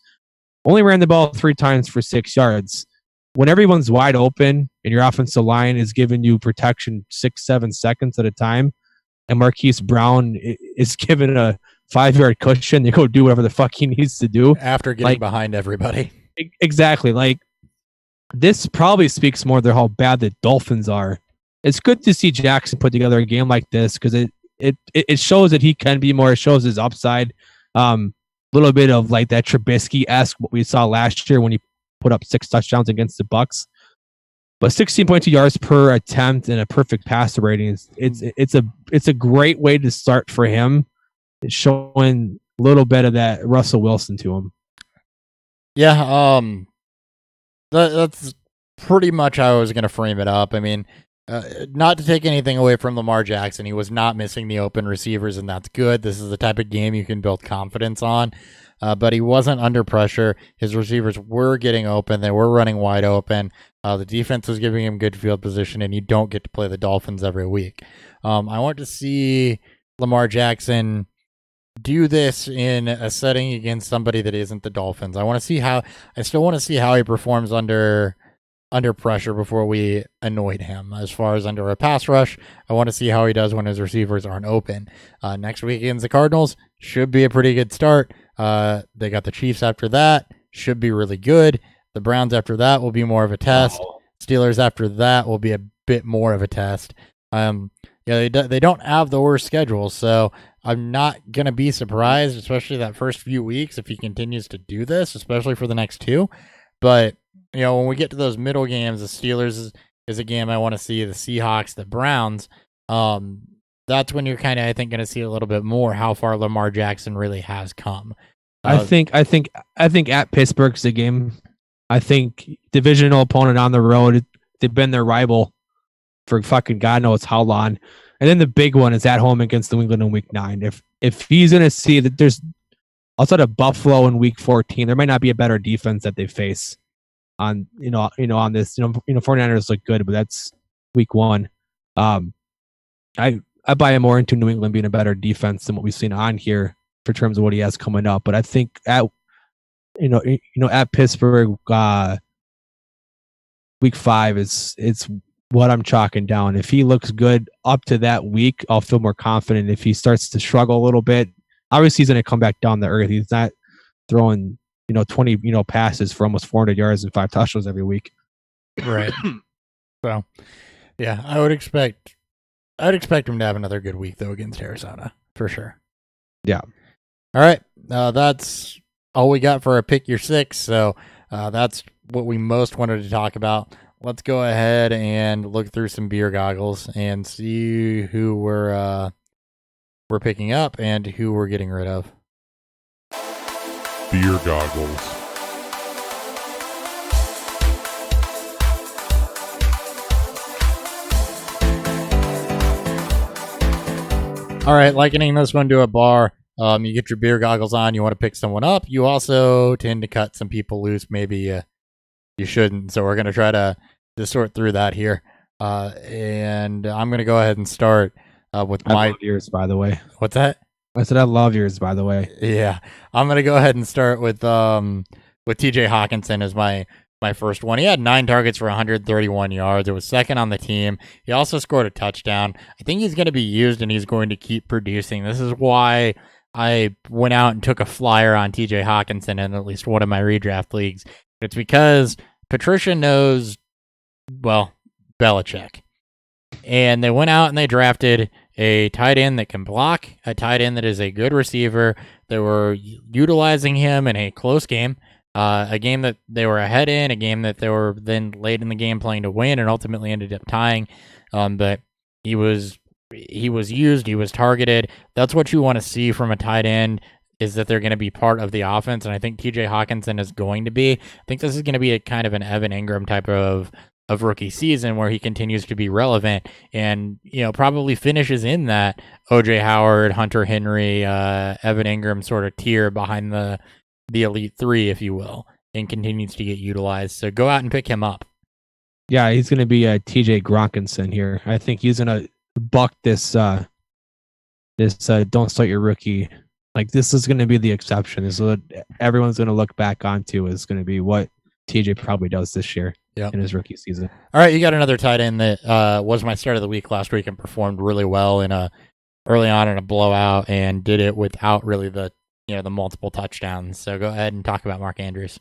Only ran the ball 3 times for 6 yards. When everyone's wide open and your offensive line is giving you protection 6-7 seconds at a time, and Marquise Brown is given a 5-yard cushion to go do whatever the fuck he needs to do. After getting behind everybody. Exactly. This probably speaks more to how bad the Dolphins are. It's good to see Jackson put together a game like this because it shows that he can be more. It shows his upside. Little bit of like that Trubisky-esque what we saw last year when he put up 6 touchdowns against the Bucs. But 16.2 yards per attempt and a perfect passer rating it's a great way to start for him. It's showing a little bit of that Russell Wilson to him. Yeah, that's pretty much how I was going to frame it up. I mean, Not to take anything away from Lamar Jackson, he was not missing the open receivers, and that's good. This is the type of game you can build confidence on. But he wasn't under pressure. His receivers were getting open. They were running wide open. The defense was giving him good field position, and you don't get to play the Dolphins every week. I want to see Lamar Jackson do this in a setting against somebody that isn't the Dolphins. I still want to see how he performs under pressure before we annoyed him. As far as under a pass rush, I want to see how he does when his receivers aren't open. Next week against the Cardinals should be a pretty good start. They got the Chiefs after that, should be really good. The Browns after that will be more of a test. Steelers after that will be a bit more of a test. They don't have the worst schedule, so I'm not going to be surprised, especially that first few weeks, if he continues to do this, especially for the next two. But when we get to those middle games, the Steelers is a game I want to see, the Seahawks, the Browns. That's when you're kind of, I think, going to see a little bit more how far Lamar Jackson really has come. I think at Pittsburgh's the game. I think divisional opponent on the road. They've been their rival for fucking God knows how long. And then the big one is at home against New England in Week 9. If he's going to see that there's outside of Buffalo in Week 14, there might not be a better defense that they face on on this. 49ers look good, but that's Week 1. I buy him more into New England being a better defense than what we've seen on here for terms of what he has coming up. But I think at at Pittsburgh, Week 5 it's what I'm chalking down. If he looks good up to that week, I'll feel more confident. If he starts to struggle a little bit, obviously he's going to come back down to earth. He's not throwing 20 passes for almost 400 yards and 5 touchdowns every week. Right. So, yeah, I'd expect him to have another good week though against Arizona for sure. Yeah. All right. That's all we got for our pick your 6. So that's what we most wanted to talk about. Let's go ahead and look through some beer goggles and see who we're picking up and who we're getting rid of. Beer goggles. All right, likening this one to a bar. You get your beer goggles on. You want to pick someone up. You also tend to cut some people loose. Maybe you shouldn't. So we're going to try to sort through that here. And I'm going to go ahead and start with I love yours, by the way. What's that? I said I love yours, by the way. Yeah, I'm going to go ahead and start with TJ Hawkinson as my first one. He had 9 targets for 131 yards. It was second on the team. He also scored a touchdown. I think he's going to be used and he's going to keep producing. This is why I went out and took a flyer on TJ Hawkinson in at least one of my redraft leagues. It's because Patricia knows, Belichick. And they went out and they drafted a tight end that can block, a tight end that is a good receiver. They were utilizing him in a close game, a game that they were ahead in, a game that they were then late in the game playing to win and ultimately ended up tying. But he was used, he was targeted. That's what you want to see from a tight end, is that they're going to be part of the offense. And I think TJ Hawkinson is going to be. I think this is going to be a kind of an Evan Ingram type of rookie season where he continues to be relevant and, probably finishes in that OJ Howard, Hunter Henry, Evan Ingram sort of tier behind the elite 3, if you will, and continues to get utilized. So go out and pick him up. Yeah, he's going to be a TJ Gronkinson here. I think he's going to buck this don't start your rookie. Like, this is going to be the exception. This is what everyone's going to look back onto, is going to be what TJ probably does this year. Yep. In his rookie season. All right, you got another tight end that was my start of the week last week and performed really well early on in a blowout and did it without really the multiple touchdowns. So go ahead and talk about Mark Andrews.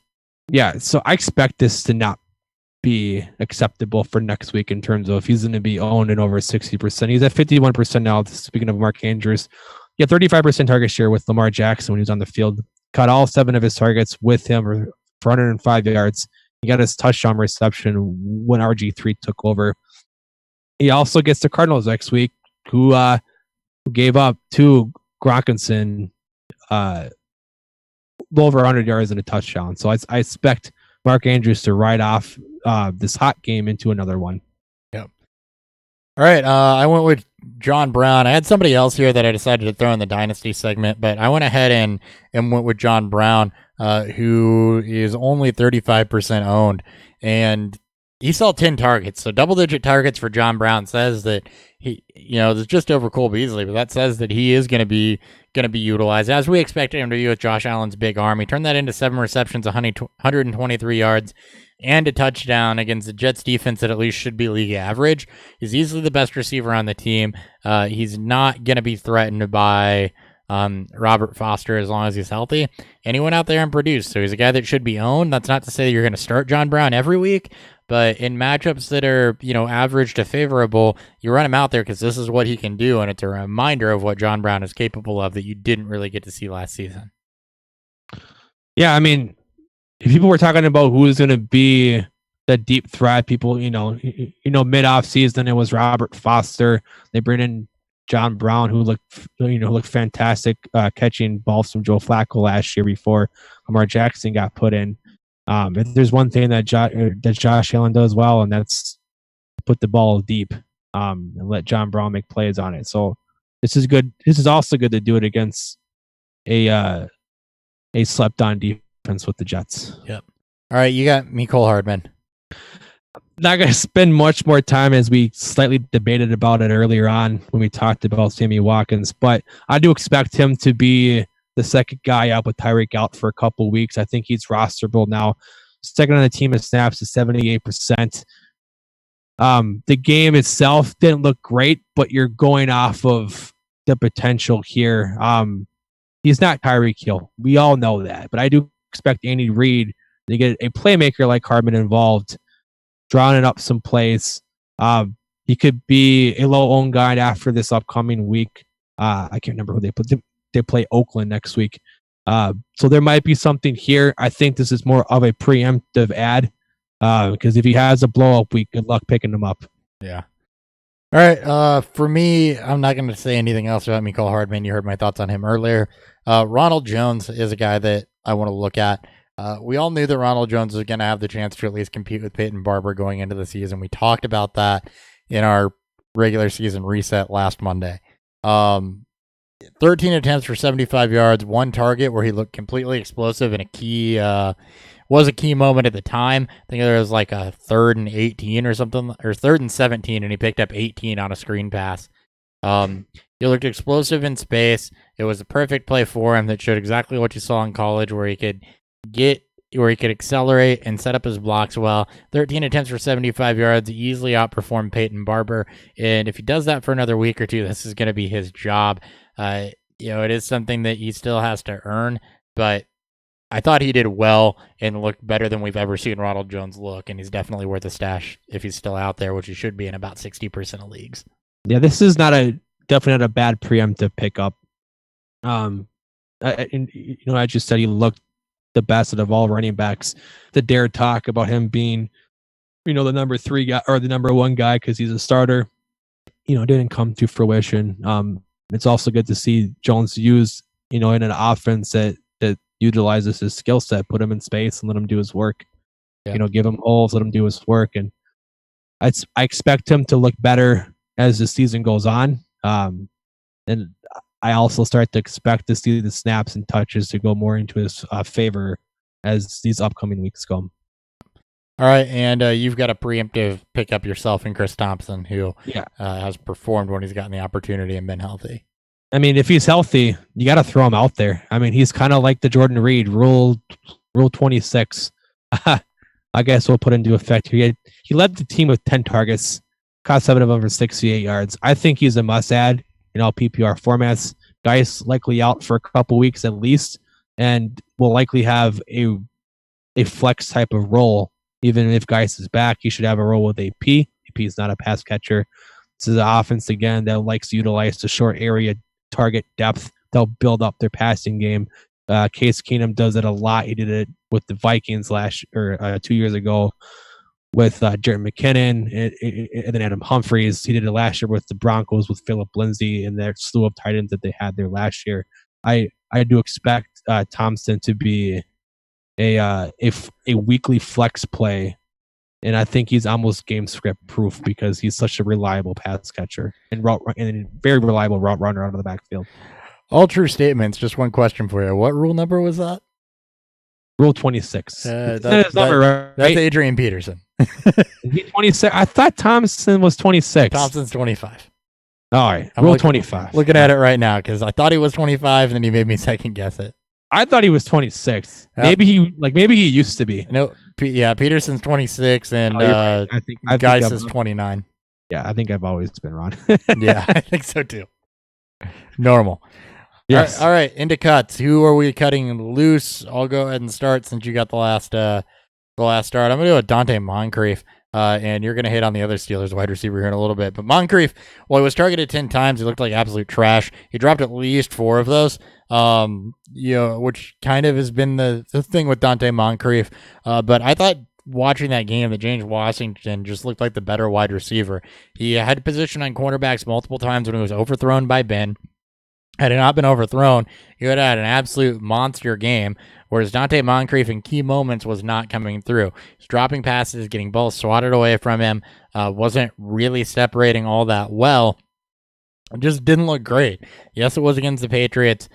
Yeah, so I expect this to not be acceptable for next week in terms of if he's going to be owned in over 60%. He's at 51% now. Speaking of Mark Andrews, he had 35% target share with Lamar Jackson when he was on the field. Caught all 7 of his targets with him for 105 yards. He got his touchdown reception when RG3 took over. He also gets the Cardinals next week, who gave up to Gronkinson over 100 yards and a touchdown. So I expect Mark Andrews to ride off this hot game into another one. Yep. All right, I went with John Brown. I had somebody else here that I decided to throw in the dynasty segment, but I went ahead and went with John Brown, who is only 35% owned, and he saw 10 targets. So double-digit targets for John Brown says that it's just over Cole Beasley, but that says that he is going to be utilized as we expected him to be with Josh Allen's big arm. He turned that into 7 receptions, 123 yards, and a touchdown against the Jets defense that at least should be league average. He's easily the best receiver on the team. He's not going to be threatened by Robert Foster as long as he's healthy. And he went out there and produced. So he's a guy that should be owned. That's not to say that you're going to start John Brown every week, but in matchups that are, average to favorable, you run him out there because this is what he can do. And it's a reminder of what John Brown is capable of that you didn't really get to see last season. Yeah, I mean, if people were talking about who is going to be the deep threat, people, mid off season, it was Robert Foster. They bring in John Brown, who looked fantastic, catching balls from Joe Flacco last year before Lamar Jackson got put in. If there's one thing that Josh Allen does well, and that's put the ball deep and let John Brown make plays on it. So this is good. This is also good to do it against a slept-on defense with the Jets. Yep. All right, you got Mecole Hardman. Not going to spend much more time as we slightly debated about it earlier on when we talked about Sammy Watkins, but I do expect him to be the second guy out with Tyreek out for a couple weeks. I think he's rosterable now. Second on the team in snaps is 78%. The game itself didn't look great, but you're going off of the potential here. He's not Tyreek Hill. We all know that, but I do expect Andy Reid to get a playmaker like Hardman involved, drawing up some plays. He could be a low-owned guy after this upcoming week. I can't remember who they play. They play Oakland next week. So there might be something here. I think this is more of a preemptive ad because if he has a blow-up week, good luck picking him up. Yeah. All right. For me, I'm not going to say anything else about Mecole Hardman. You heard my thoughts on him earlier. Ronald Jones is a guy that I want to look at. We all knew that Ronald Jones was going to have the chance to at least compete with Peyton Barber going into the season. We talked about that in our regular season reset last Monday. 13 attempts for 75 yards, one target where he looked completely explosive and a key moment at the time. I think there was like a 3rd and 18 or something, or 3rd and 17, and he picked up 18 on a screen pass. He looked explosive in space. It was a perfect play for him that showed exactly what you saw in college, where he could accelerate and set up his blocks well. 13 attempts for 75 yards, easily outperformed Peyton Barber. And if he does that for another week or two, this is going to be his job. It is something that he still has to earn, but I thought he did well and looked better than we've ever seen Ronald Jones look, and he's definitely worth a stash if he's still out there, which he should be in about 60% of leagues. Yeah, this is definitely not a bad preemptive pickup. I just said he looked the best out of all running backs. The dare talk about him being, the number 3 guy or the number 1 guy because he's a starter, didn't come to fruition. It's also good to see Jones used, in an offense that utilizes his skill set, put him in space and let him do his work. Yeah. Give him holes, let him do his work. And I expect him to look better as the season goes on. And I also start to expect to see the snaps and touches to go more into his favor as these upcoming weeks come. All right, and you've got a preemptive pickup yourself in Chris Thompson, who has performed when he's gotten the opportunity and been healthy. I mean, if he's healthy, you got to throw him out there. I mean, he's kind of like the Jordan Reed rule 26. I guess we'll put into effect. He led the team with 10 targets, caught 7 of them for 68 yards. I think he's a must-add in all PPR formats. Guy's likely out for a couple weeks at least, and will likely have a flex type of role. Even if Geis is back, he should have a role with AP. AP is not a pass catcher. This is an offense, again, that likes to utilize the short area target depth. They'll build up their passing game. Case Keenum does it a lot. He did it with the Vikings 2 years ago with Jarrett McKinnon and then Adam Humphries. He did it last year with the Broncos with Philip Lindsay and their slew of tight ends that they had there last year. I do expect Thompson to be a weekly flex play And I think he's almost game script proof because he's such a reliable pass catcher and very reliable route runner out of the backfield. All true statements. Just one question for you. What rule number was that? Rule 26. That's Adrian Peterson. Is he 26? I thought Thompson was 26. Thompson's 25. All right. Rule 25. Looking at it right now because I thought he was 25 and then he made me second guess it. I thought he was 26. Yep. Maybe he used to be. No, Peterson's 26 and right. I think Geis is 29. Yeah, I think I've always been wrong. Yeah, I think so too. Normal. Yes. All right, into cuts. Who are we cutting loose? I'll go ahead and start since you got the last start. I'm going to go with Dante Moncrief, and you're going to hit on the other Steelers wide receiver here in a little bit. But Moncrief, well, he was targeted 10 times. He looked like absolute trash. He dropped at least 4 of those, which kind of has been the thing with Dante Moncrief. But I thought watching that game that James Washington just looked like the better wide receiver. He had position on cornerbacks multiple times when he was overthrown by Ben. Had it not been overthrown, he would have had an absolute monster game, whereas Dante Moncrief in key moments was not coming through. He's dropping passes, getting balls swatted away from him, wasn't really separating all that well. It just didn't look great. Yes, it was against the Patriots.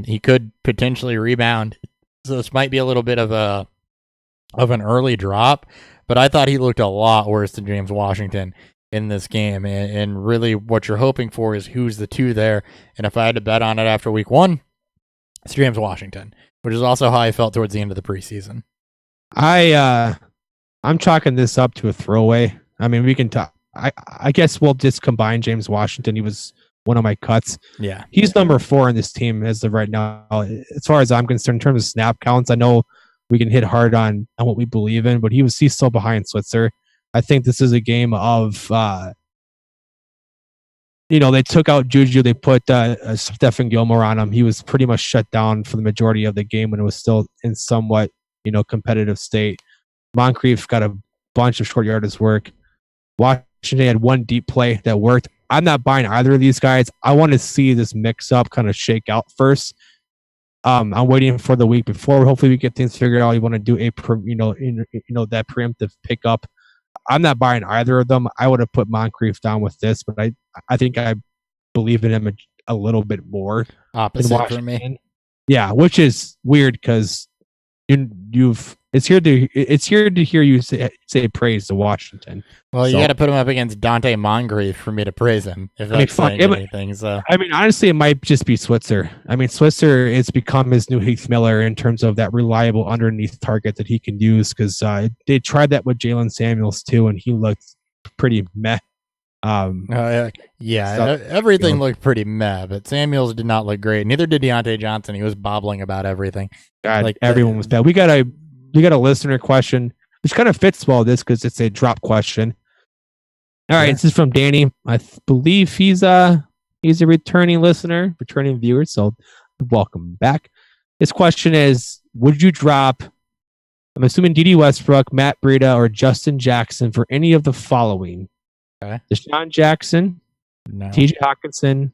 He could potentially rebound, so this might be a little bit of an early drop, but I thought he looked a lot worse than James Washington in this game, and really what you're hoping for is who's the 2 there. And if I had to bet on it after week 1, it's James Washington, which is also how I felt towards the end of the preseason. I'm chalking this up to a throwaway. I mean, we can talk. I guess we'll just combine James Washington. He was one of my cuts. Yeah, he's number 4 in this team as of right now. As far as I'm concerned, in terms of snap counts, I know we can hit hard on what we believe in, but he's still behind Switzer. I think this is a game of, they took out Juju. They put Stephen Gilmore on him. He was pretty much shut down for the majority of the game when it was still in somewhat, competitive state. Moncrief got a bunch of short yardage work. Washington had one deep play that worked. I'm not buying either of these guys. I want to see this mix up kind of shake out first. I'm waiting for the week before. Hopefully we get things figured out. You want to do that preemptive pickup. I'm not buying either of them. I would have put Moncrief down with this, but I think I believe in him a little bit more. Opposite for me. Yeah, which is weird because it's here to hear you say praise to Washington. Well, you got to put him up against Dante Moncrief for me to praise him. If that's saying anything, so I mean, honestly, it might just be Switzer. I mean, Switzer it's become his new Heath Miller in terms of that reliable underneath target that he can use because they tried that with Jalen Samuels too, and he looked pretty meh. Everything looked pretty meh, but Samuels did not look great. Neither did Deontay Johnson. He was bobbling about everything. God, everyone was bad. We got a listener question, which kind of fits well this because it's a drop question. All right, this is from Danny. I believe he's a returning listener, returning viewer. So welcome back. His question is: would you drop? I'm assuming D.D. Westbrook, Matt Breida, or Justin Jackson for any of the following? Okay. Deshaun Jackson, no. T.J. Hawkinson,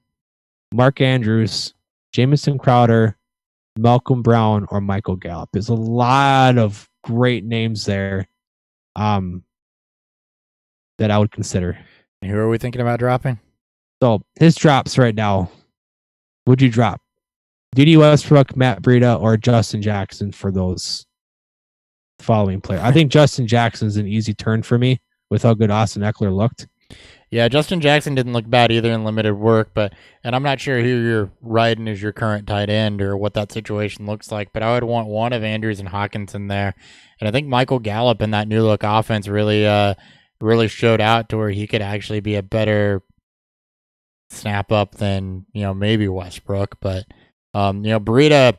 Mark Andrews, Jamison Crowder, Malcolm Brown, or Michael Gallup. There's a lot of great names there that I would consider. Who are we thinking about dropping? So his drops right now. Would you drop D.D. Westbrook, Matt Breida, or Justin Jackson for those following players? I think Justin Jackson's an easy turn for me with how good Austin Eckler looked. Yeah, Justin Jackson didn't look bad either in limited work, and I'm not sure who you're riding as your current tight end or what that situation looks like, but I would want one of Andrews and Hawkinson there. And I think Michael Gallup in that new look offense really showed out to where he could actually be a better snap up than, maybe Westbrook. But, Breida,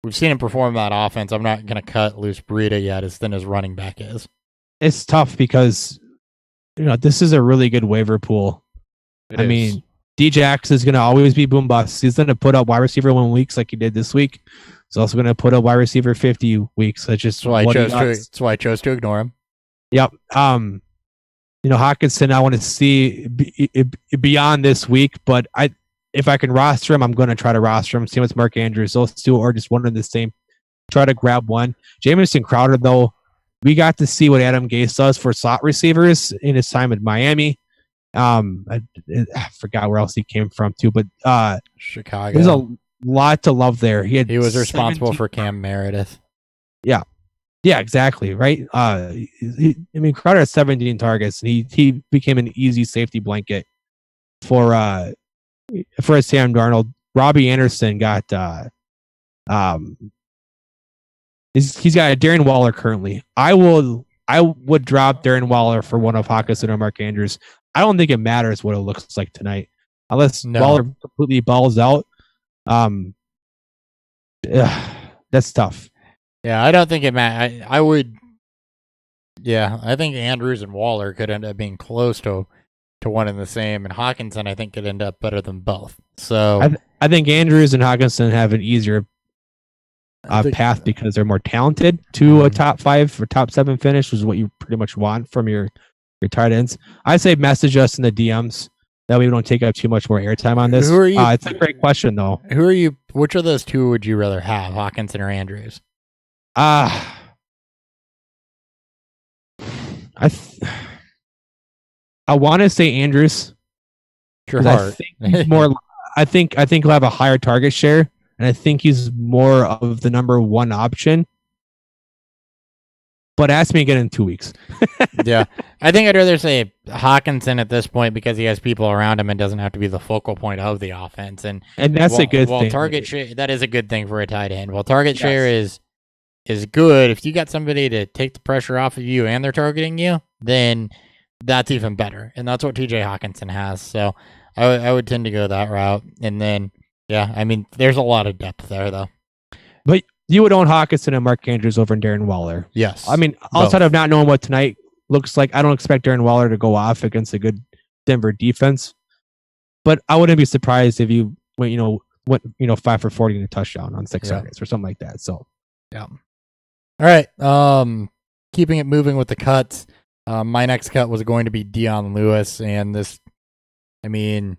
we've seen him perform that offense. I'm not going to cut loose Breida yet as thin as running back is. It's tough because this is a really good waiver pool. I mean, D-Jax is going to always be boom bust. He's going to put up wide receiver 1 weeks like he did this week. He's also going to put up wide receiver 50 weeks. That's why I chose to ignore him. Yep. Hawkinson, I want to see beyond this week, but if I can roster him, I'm going to try to roster him. Same with Mark Andrews. Those two are just one and the same. Try to grab one. Jamison Crowder, though, we got to see what Adam Gase does for slot receivers in his time at Miami. I forgot where else he came from too, but Chicago. there's a lot to love there. He was responsible for Cam Meredith. Yeah, exactly. Right. Crowder had 17 targets, and he became an easy safety blanket for Sam Darnold. Robbie Anderson got he's got a Darren Waller currently. I would drop Darren Waller for one of Hawkinson or Mark Andrews. I don't think it matters what it looks like tonight, unless Waller completely balls out. That's tough. Yeah, I don't think it matters. I would. Yeah, I think Andrews and Waller could end up being close to one and the same, and Hawkinson I think could end up better than both. So I think Andrews and Hawkinson have an easier path because they're more talented to a top 5 or top 7 finish, which is what you pretty much want from your tight ends. I say message us in the DMs that we don't take up too much more airtime on this. Who are you? It's a great question though. Who are you? Which of those two would you rather have, Hawkinson or Andrews? I want to say Andrews. Sure. I think he's more. I think he'll have a higher target share, and I think he's more of the number 1 option. But ask me again in 2 weeks. Yeah, I think I'd rather say Hawkinson at this point because he has people around him and doesn't have to be the focal point of the offense. And that's a good thing. Target share, that is a good thing for a tight end. Well, target share is good. If you got somebody to take the pressure off of you and they're targeting you, then that's even better. And that's what TJ Hawkinson has. So I would tend to go that route. And then, yeah, I mean, there's a lot of depth there, though. But you would own Hawkinson and Mark Andrews over Darren Waller. Yes. I mean, outside of not knowing what tonight looks like, I don't expect Darren Waller to go off against a good Denver defense. But I wouldn't be surprised if you went 5 for 40 and a touchdown on 6 targets or something like that. So, yeah. All right. Keeping it moving with the cuts. My next cut was going to be Dion Lewis, and this, I mean,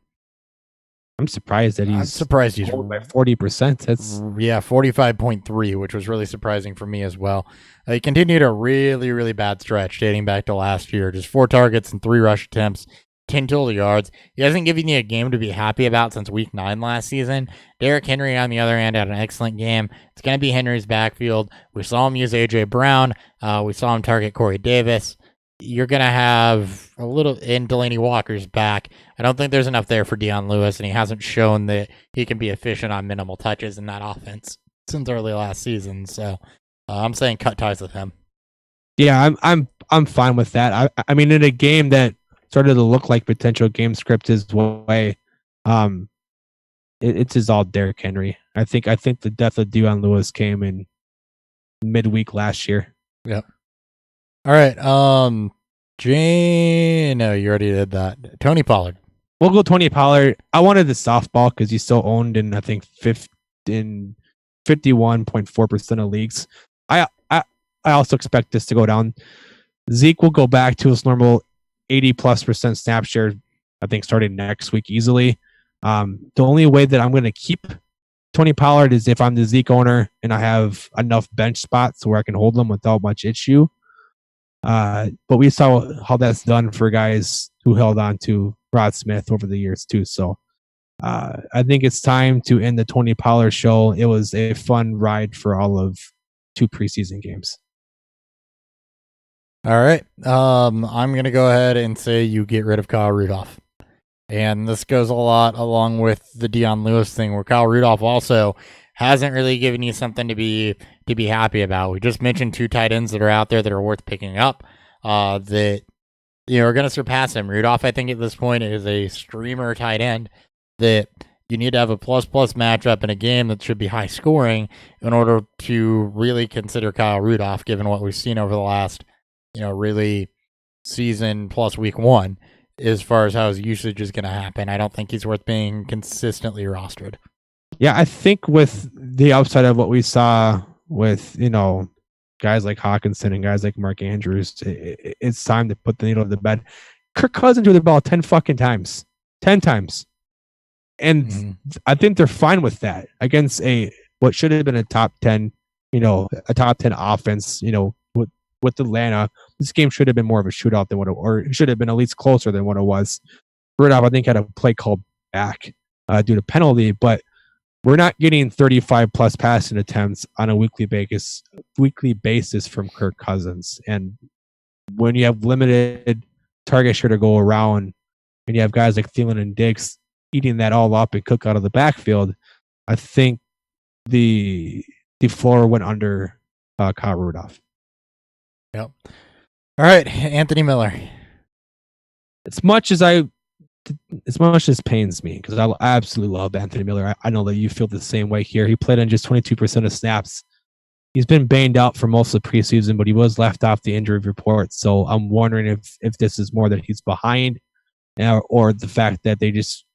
I'm surprised that he's by 40%. That's 45.3, which was really surprising for me as well. He continued a really, really bad stretch dating back to last year. Just 4 targets and 3 rush attempts, 10 total yards. He hasn't given you a game to be happy about since week 9 last season. Derrick Henry, on the other hand, had an excellent game. It's going to be Henry's backfield. We saw him use A.J. Brown. We saw him target Corey Davis. You're going to have a little, and Delaney Walker's back. I don't think there's enough there for Dion Lewis, and he hasn't shown that he can be efficient on minimal touches in that offense since early last season. So I'm saying cut ties with him. Yeah, I'm fine with that. I mean, in a game that started to look like potential game script his way, it's just all Derrick Henry. I think the death of Dion Lewis came in midweek last year. Yep. All right. Jane, no, you already did that. Tony Pollard. We'll go Tony Pollard. I wanted the softball because he's still owned in, I think, 51.4% of leagues. I also expect this to go down. Zeke will go back to his normal 80+% snap share, I think, starting next week easily. The only way that I'm going to keep Tony Pollard is if I'm the Zeke owner and I have enough bench spots where I can hold them without much issue. But we saw how that's done for guys who held on to Rod Smith over the years too. So I think it's time to end the Tony Pollard show. It was a fun ride for all of 2 preseason games. All right. I'm going to go ahead and say you get rid of Kyle Rudolph. And this goes a lot along with the Dion Lewis thing, where Kyle Rudolph also hasn't really given you something to be happy about. We just mentioned 2 tight ends that are out there that are worth picking up that are going to surpass him. Rudolph, I think at this point, is a streamer tight end that you need to have a plus matchup in a game that should be high scoring in order to really consider Kyle Rudolph, given what we've seen over the last, really season plus week 1 as far as how his usage is going to happen. I don't think he's worth being consistently rostered. Yeah, I think with the upside of what we saw with, guys like Hawkinson and guys like Mark Andrews, it's time to put the needle to the bed. Kirk Cousins threw the ball 10 fucking times. 10 times. And I think they're fine with that against what should have been a top 10, a top 10 offense, with Atlanta. This game should have been more of a shootout than or it should have been at least closer than what it was. Rudolph, I think, had a play called back due to penalty, but we're not getting 35 plus passing attempts on a weekly basis from Kirk Cousins. And when you have limited target share to go around, and you have guys like Thielen and Diggs eating that all up and Cook out of the backfield, I think the floor went under Kyle Rudolph. Yep. All right, Anthony Miller. As much as pains me, because I absolutely love Anthony Miller. I know that you feel the same way here. He played on just 22% of snaps. He's been banged out for most of the preseason, but he was left off the injury report. So I'm wondering if this is more that he's behind, or the fact that they just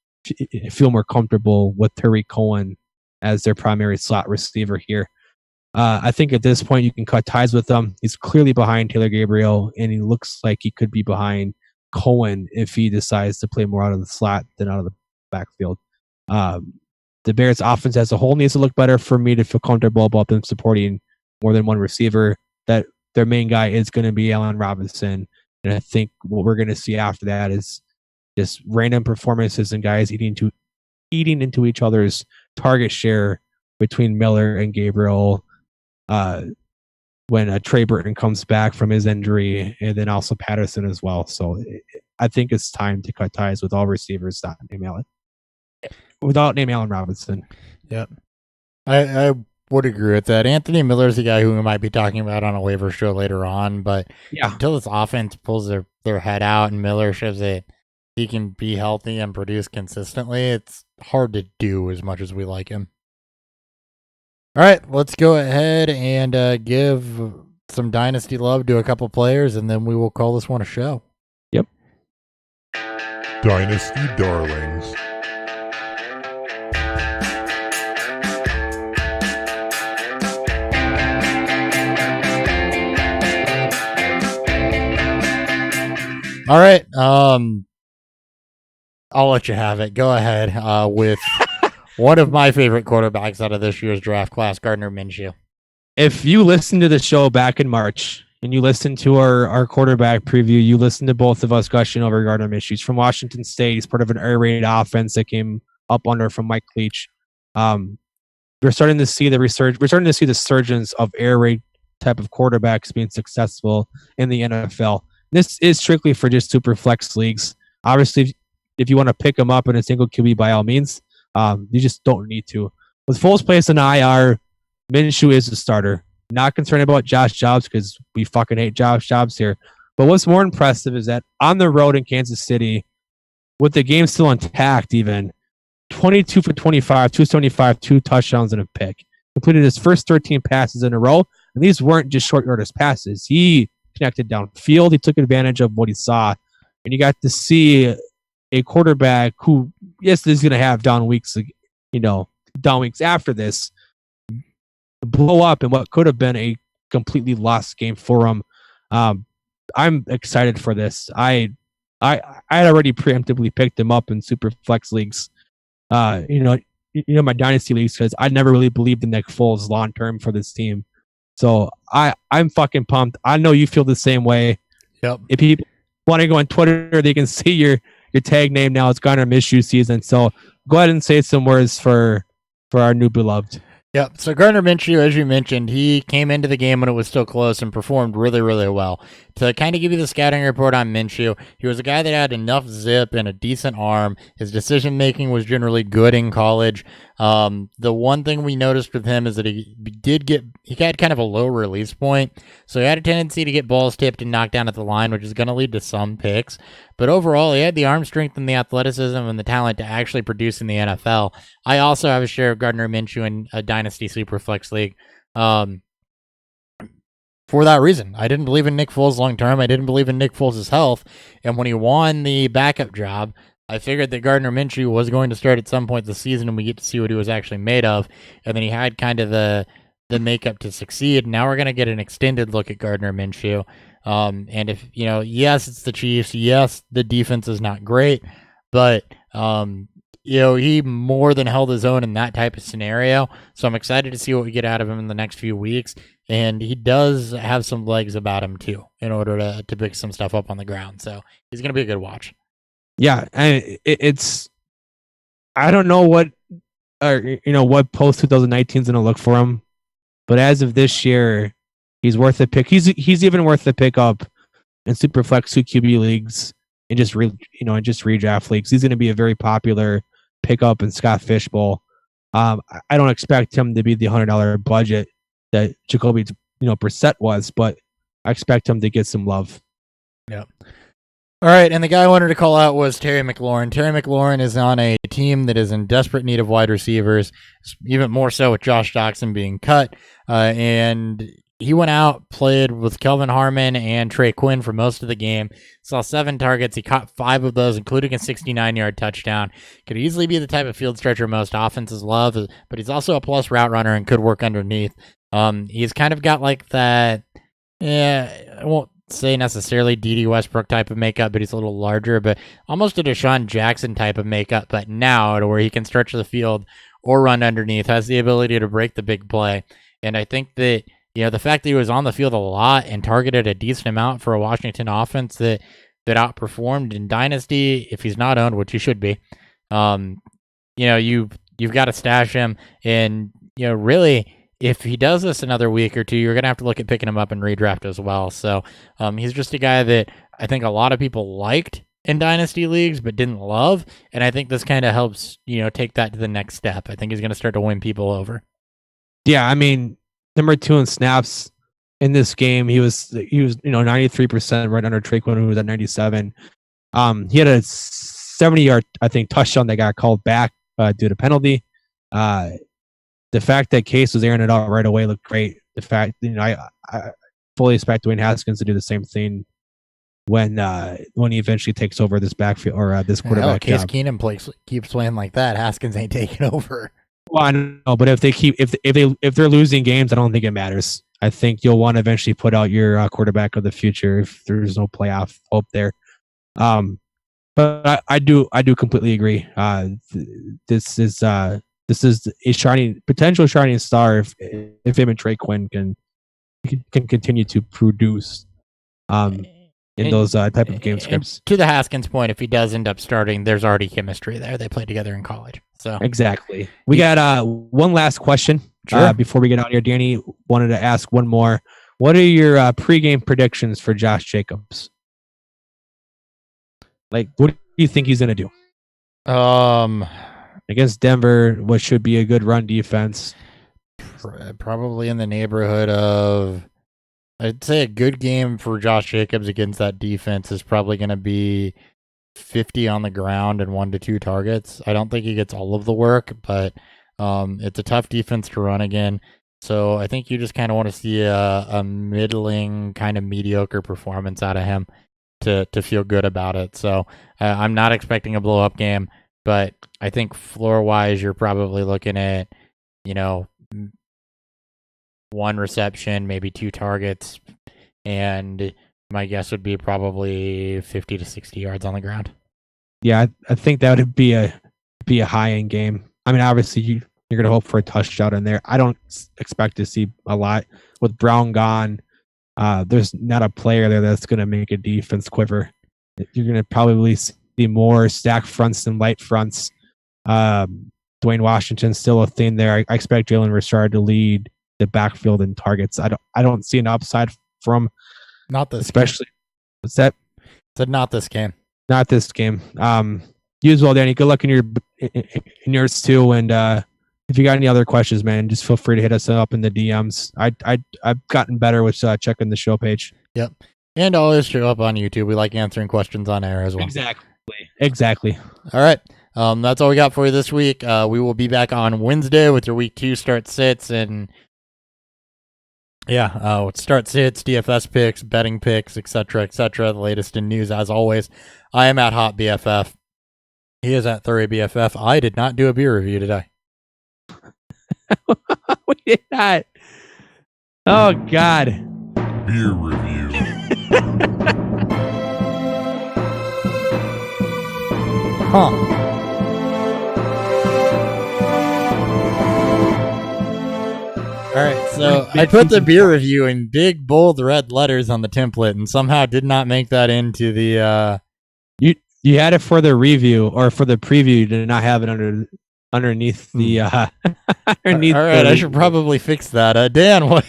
feel more comfortable with Tariq Cohen as their primary slot receiver here. I think at this point you can cut ties with him. He's clearly behind Taylor Gabriel, and he looks like he could be behind Cohen if he decides to play more out of the slot than out of the backfield. The Bears offense as a whole needs to look better for me to feel comfortable about them supporting more than one receiver. That their main guy is going to be Allen Robinson. And I think what we're going to see after that is just random performances and guys eating into each other's target share between Miller and Gabriel when Trey Burton comes back from his injury, and then also Patterson as well. So I think it's time to cut ties with all receivers without name Allen Robinson. Yep. I would agree with that. Anthony Miller's the guy who we might be talking about on a waiver show later on, but until this offense pulls their head out and Miller shows that he can be healthy and produce consistently, it's hard to do as much as we like him. All right, let's go ahead and give some dynasty love to a couple players, and then we will call this one a show. Yep. Dynasty Darlings. All right, I'll let you have it. Go ahead with one of my favorite quarterbacks out of this year's draft class, Gardner Minshew. If you listened to the show back in March and you listened to our quarterback preview, you listened to both of us gushing over Gardner Minshew. He's from Washington State. He's part of an air raid offense that came up under from Mike Leach. We're starting to see the surgence of air raid type of quarterbacks being successful in the NFL. This is strictly for just super flex leagues. Obviously, if you want to pick them up in a single QB, by all means, you just don't need to. With Foles placed in IR, Minshew is the starter. Not concerned about Josh Jacobs because we fucking hate Josh Jacobs here. But what's more impressive is that on the road in Kansas City, with the game still intact even, 22 for 25, 275, 2 touchdowns and a pick. Completed his first 13 passes in a row, and these weren't just short yardage passes. He connected downfield. He took advantage of what he saw, and you got to see a quarterback who, yes, is going to have down weeks after this, blow up in what could have been a completely lost game for him. I'm excited for this. I had already preemptively picked him up in super flex leagues, my dynasty leagues, because I never really believed in Nick Foles long term for this team. So I'm fucking pumped. I know you feel the same way. Yep. If people want to go on Twitter, they can see your tag name now. It's Gardner Minshew season. So go ahead and say some words for our new beloved. Yep. So Gardner Minshew, as you mentioned, he came into the game when it was still close and performed really, really well. To kind of give you the scouting report on Minshew, he was a guy that had enough zip and a decent arm. His decision-making was generally good in college. The one thing we noticed with him is that he had kind of a low release point. So he had a tendency to get balls tipped and knocked down at the line, which is going to lead to some picks. But overall, he had the arm strength and the athleticism and the talent to actually produce in the NFL. I also have a share of Gardner Minshew in a Dynasty Superflex League. For that reason, I didn't believe in Nick Foles long term. I didn't believe in Nick Foles' health. And when he won the backup job, I figured that Gardner Minshew was going to start at some point this season and we get to see what he was actually made of. And then he had kind of the makeup to succeed. Now we're going to get an extended look at Gardner Minshew. And if, yes, it's the Chiefs. Yes, the defense is not great, but he more than held his own in that type of scenario. So I'm excited to see what we get out of him in the next few weeks. And he does have some legs about him too, in order to pick some stuff up on the ground. So he's going to be a good watch. Yeah, and it's I don't know what what post 2019 is going to look for him, but as of this year, he's worth a pick. He's even worth the pick up in Superflex 2 QB leagues and just redraft leagues. He's going to be a very popular pickup in Scott Fishbowl. I don't expect him to be the $100 budget that Jacoby Brissett was, but I expect him to get some love. Yep. All right, and the guy I wanted to call out was Terry McLaurin. Terry McLaurin is on a team that is in desperate need of wide receivers, even more so with Josh Jackson being cut. And he went out, played with Kelvin Harmon and Trey Quinn for most of the game, saw 7 targets. He caught 5 of those, including a 69-yard touchdown. Could easily be the type of field stretcher most offenses love, but he's also a plus route runner and could work underneath. He's kind of got like that, I won't say necessarily D.D. Westbrook type of makeup, but he's a little larger, but almost a Deshaun Jackson type of makeup, but now to where he can stretch the field or run underneath, has the ability to break the big play. And I think that, the fact that he was on the field a lot and targeted a decent amount for a Washington offense that outperformed in Dynasty, if he's not owned, which he should be, you've got to stash him. And, really, if he does this another week or two, you're going to have to look at picking him up in redraft as well. So he's just a guy that I think a lot of people liked in Dynasty leagues but didn't love. And I think this kind of helps, take that to the next step. I think he's going to start to win people over. Yeah, I mean, number 2 in snaps in this game, he was 93%, right under Trey Quinn, who was at 97. He had a 70-yard, I think, touchdown that got called back due to penalty. The fact that Case was airing it out right away looked great. The fact, I fully expect Dwayne Haskins to do the same thing when he eventually takes over this backfield or this quarterback Case job. Keenum keeps playing like that. Haskins ain't taking over. Well, I don't know, but if they're losing games, I don't think it matters. I think you'll want to eventually put out your quarterback of the future if there's no playoff hope there. But I do completely agree. This is a potential shining star if him and Trey Quinn can continue to produce in those type of game scripts. To the Haskins point, if he does end up starting, there's already chemistry there. They played together in college. So exactly. We got one last question before we get out here. Danny wanted to ask one more. What are your pregame predictions for Josh Jacobs? Like, what do you think he's going to do? Against Denver, what should be a good run defense. Probably in the neighborhood of, I'd say a good game for Josh Jacobs against that defense is probably going to be 50 on the ground and 1 to 2 targets. I don't think he gets all of the work, but it's a tough defense to run again. So I think you just kind of want to see a middling, kind of mediocre performance out of him to feel good about it. So I'm not expecting a blow-up game, but I think floor-wise, you're probably looking at, 1 reception, maybe 2 targets, and my guess would be probably 50 to 60 yards on the ground. Yeah, I think that would be a high-end game. I mean, obviously, you're going to hope for a touchdown in there. I don't expect to see a lot. With Brown gone, there's not a player there that's going to make a defense quiver. You're going to probably see more stack fronts than light fronts. Dwayne Washington's still a thing there. I expect Jalen Richard to lead the backfield in targets. I don't see an upside from not this especially game. What's that? Said not this game. Not this game. You as well, Danny. Good luck in yours too. And if you got any other questions, man, just feel free to hit us up in the DMs. I've gotten better with checking the show page. Yep. And always show up on YouTube. We like answering questions on air as well. Exactly. All right. That's all we got for you this week. We will be back on Wednesday with your week 2 start sits and start sits, DFS picks, betting picks, etc., etc. The latest in news as always. I am at Hot BFF. He is at Thurry BFF. I did not do a beer review today. We did not. Oh God. Beer review. Huh. All right, so I put the beer review in big, bold red letters on the template, and somehow did not make that into the. You had it for the review or for the preview. You did not have it underneath the. Underneath. All right, I should probably fix that. Dan, what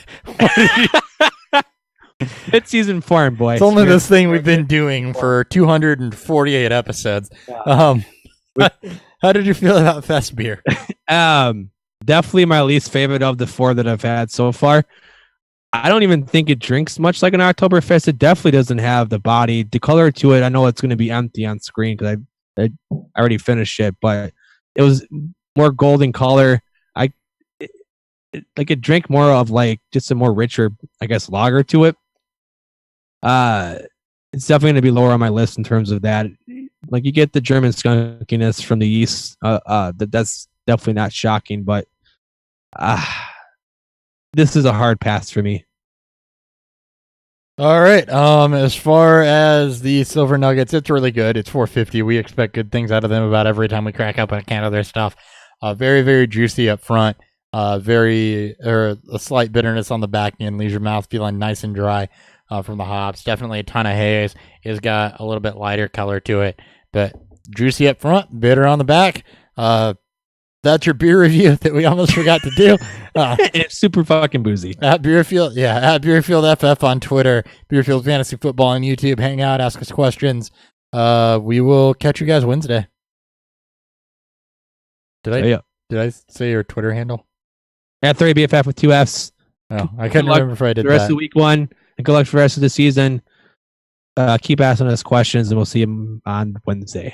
It's season 4, boy. it's only this thing we've been doing for 248 episodes. How did you feel about Fest beer? Definitely my least favorite of the 4 that I've had so far. I don't even think it drinks much like an Oktoberfest. It definitely doesn't have the body. The color to it, I know it's going to be empty on screen because I already finished it, but it was more golden color. It drank more of like just a more richer, I guess, lager to it. It's definitely going to be lower on my list in terms of that. Like you get the German skunkiness from the yeast. That's definitely not shocking, but this is a hard pass for me. All right. As far as the Silver Nuggets, it's really good. It's $4.50. We expect good things out of them about every time we crack up a can of their stuff. Very, very juicy up front. A slight bitterness on the back end. Leaves your mouth feeling nice and dry from the hops. Definitely a ton of haze. It's got a little bit lighter color to it, but juicy up front, bitter on the back. That's your beer review that we almost forgot to do. It's super fucking boozy. At Beerfield, at Beerfield FF on Twitter, Beerfield Fantasy Football on YouTube. Hang out, ask us questions. We will catch you guys Wednesday. Did I say your Twitter handle? At 30BFF with 2 Fs. Oh, I couldn't remember if I did the rest that. of week 1, and good luck for the rest of the season. Keep asking us questions, and we'll see you on Wednesday.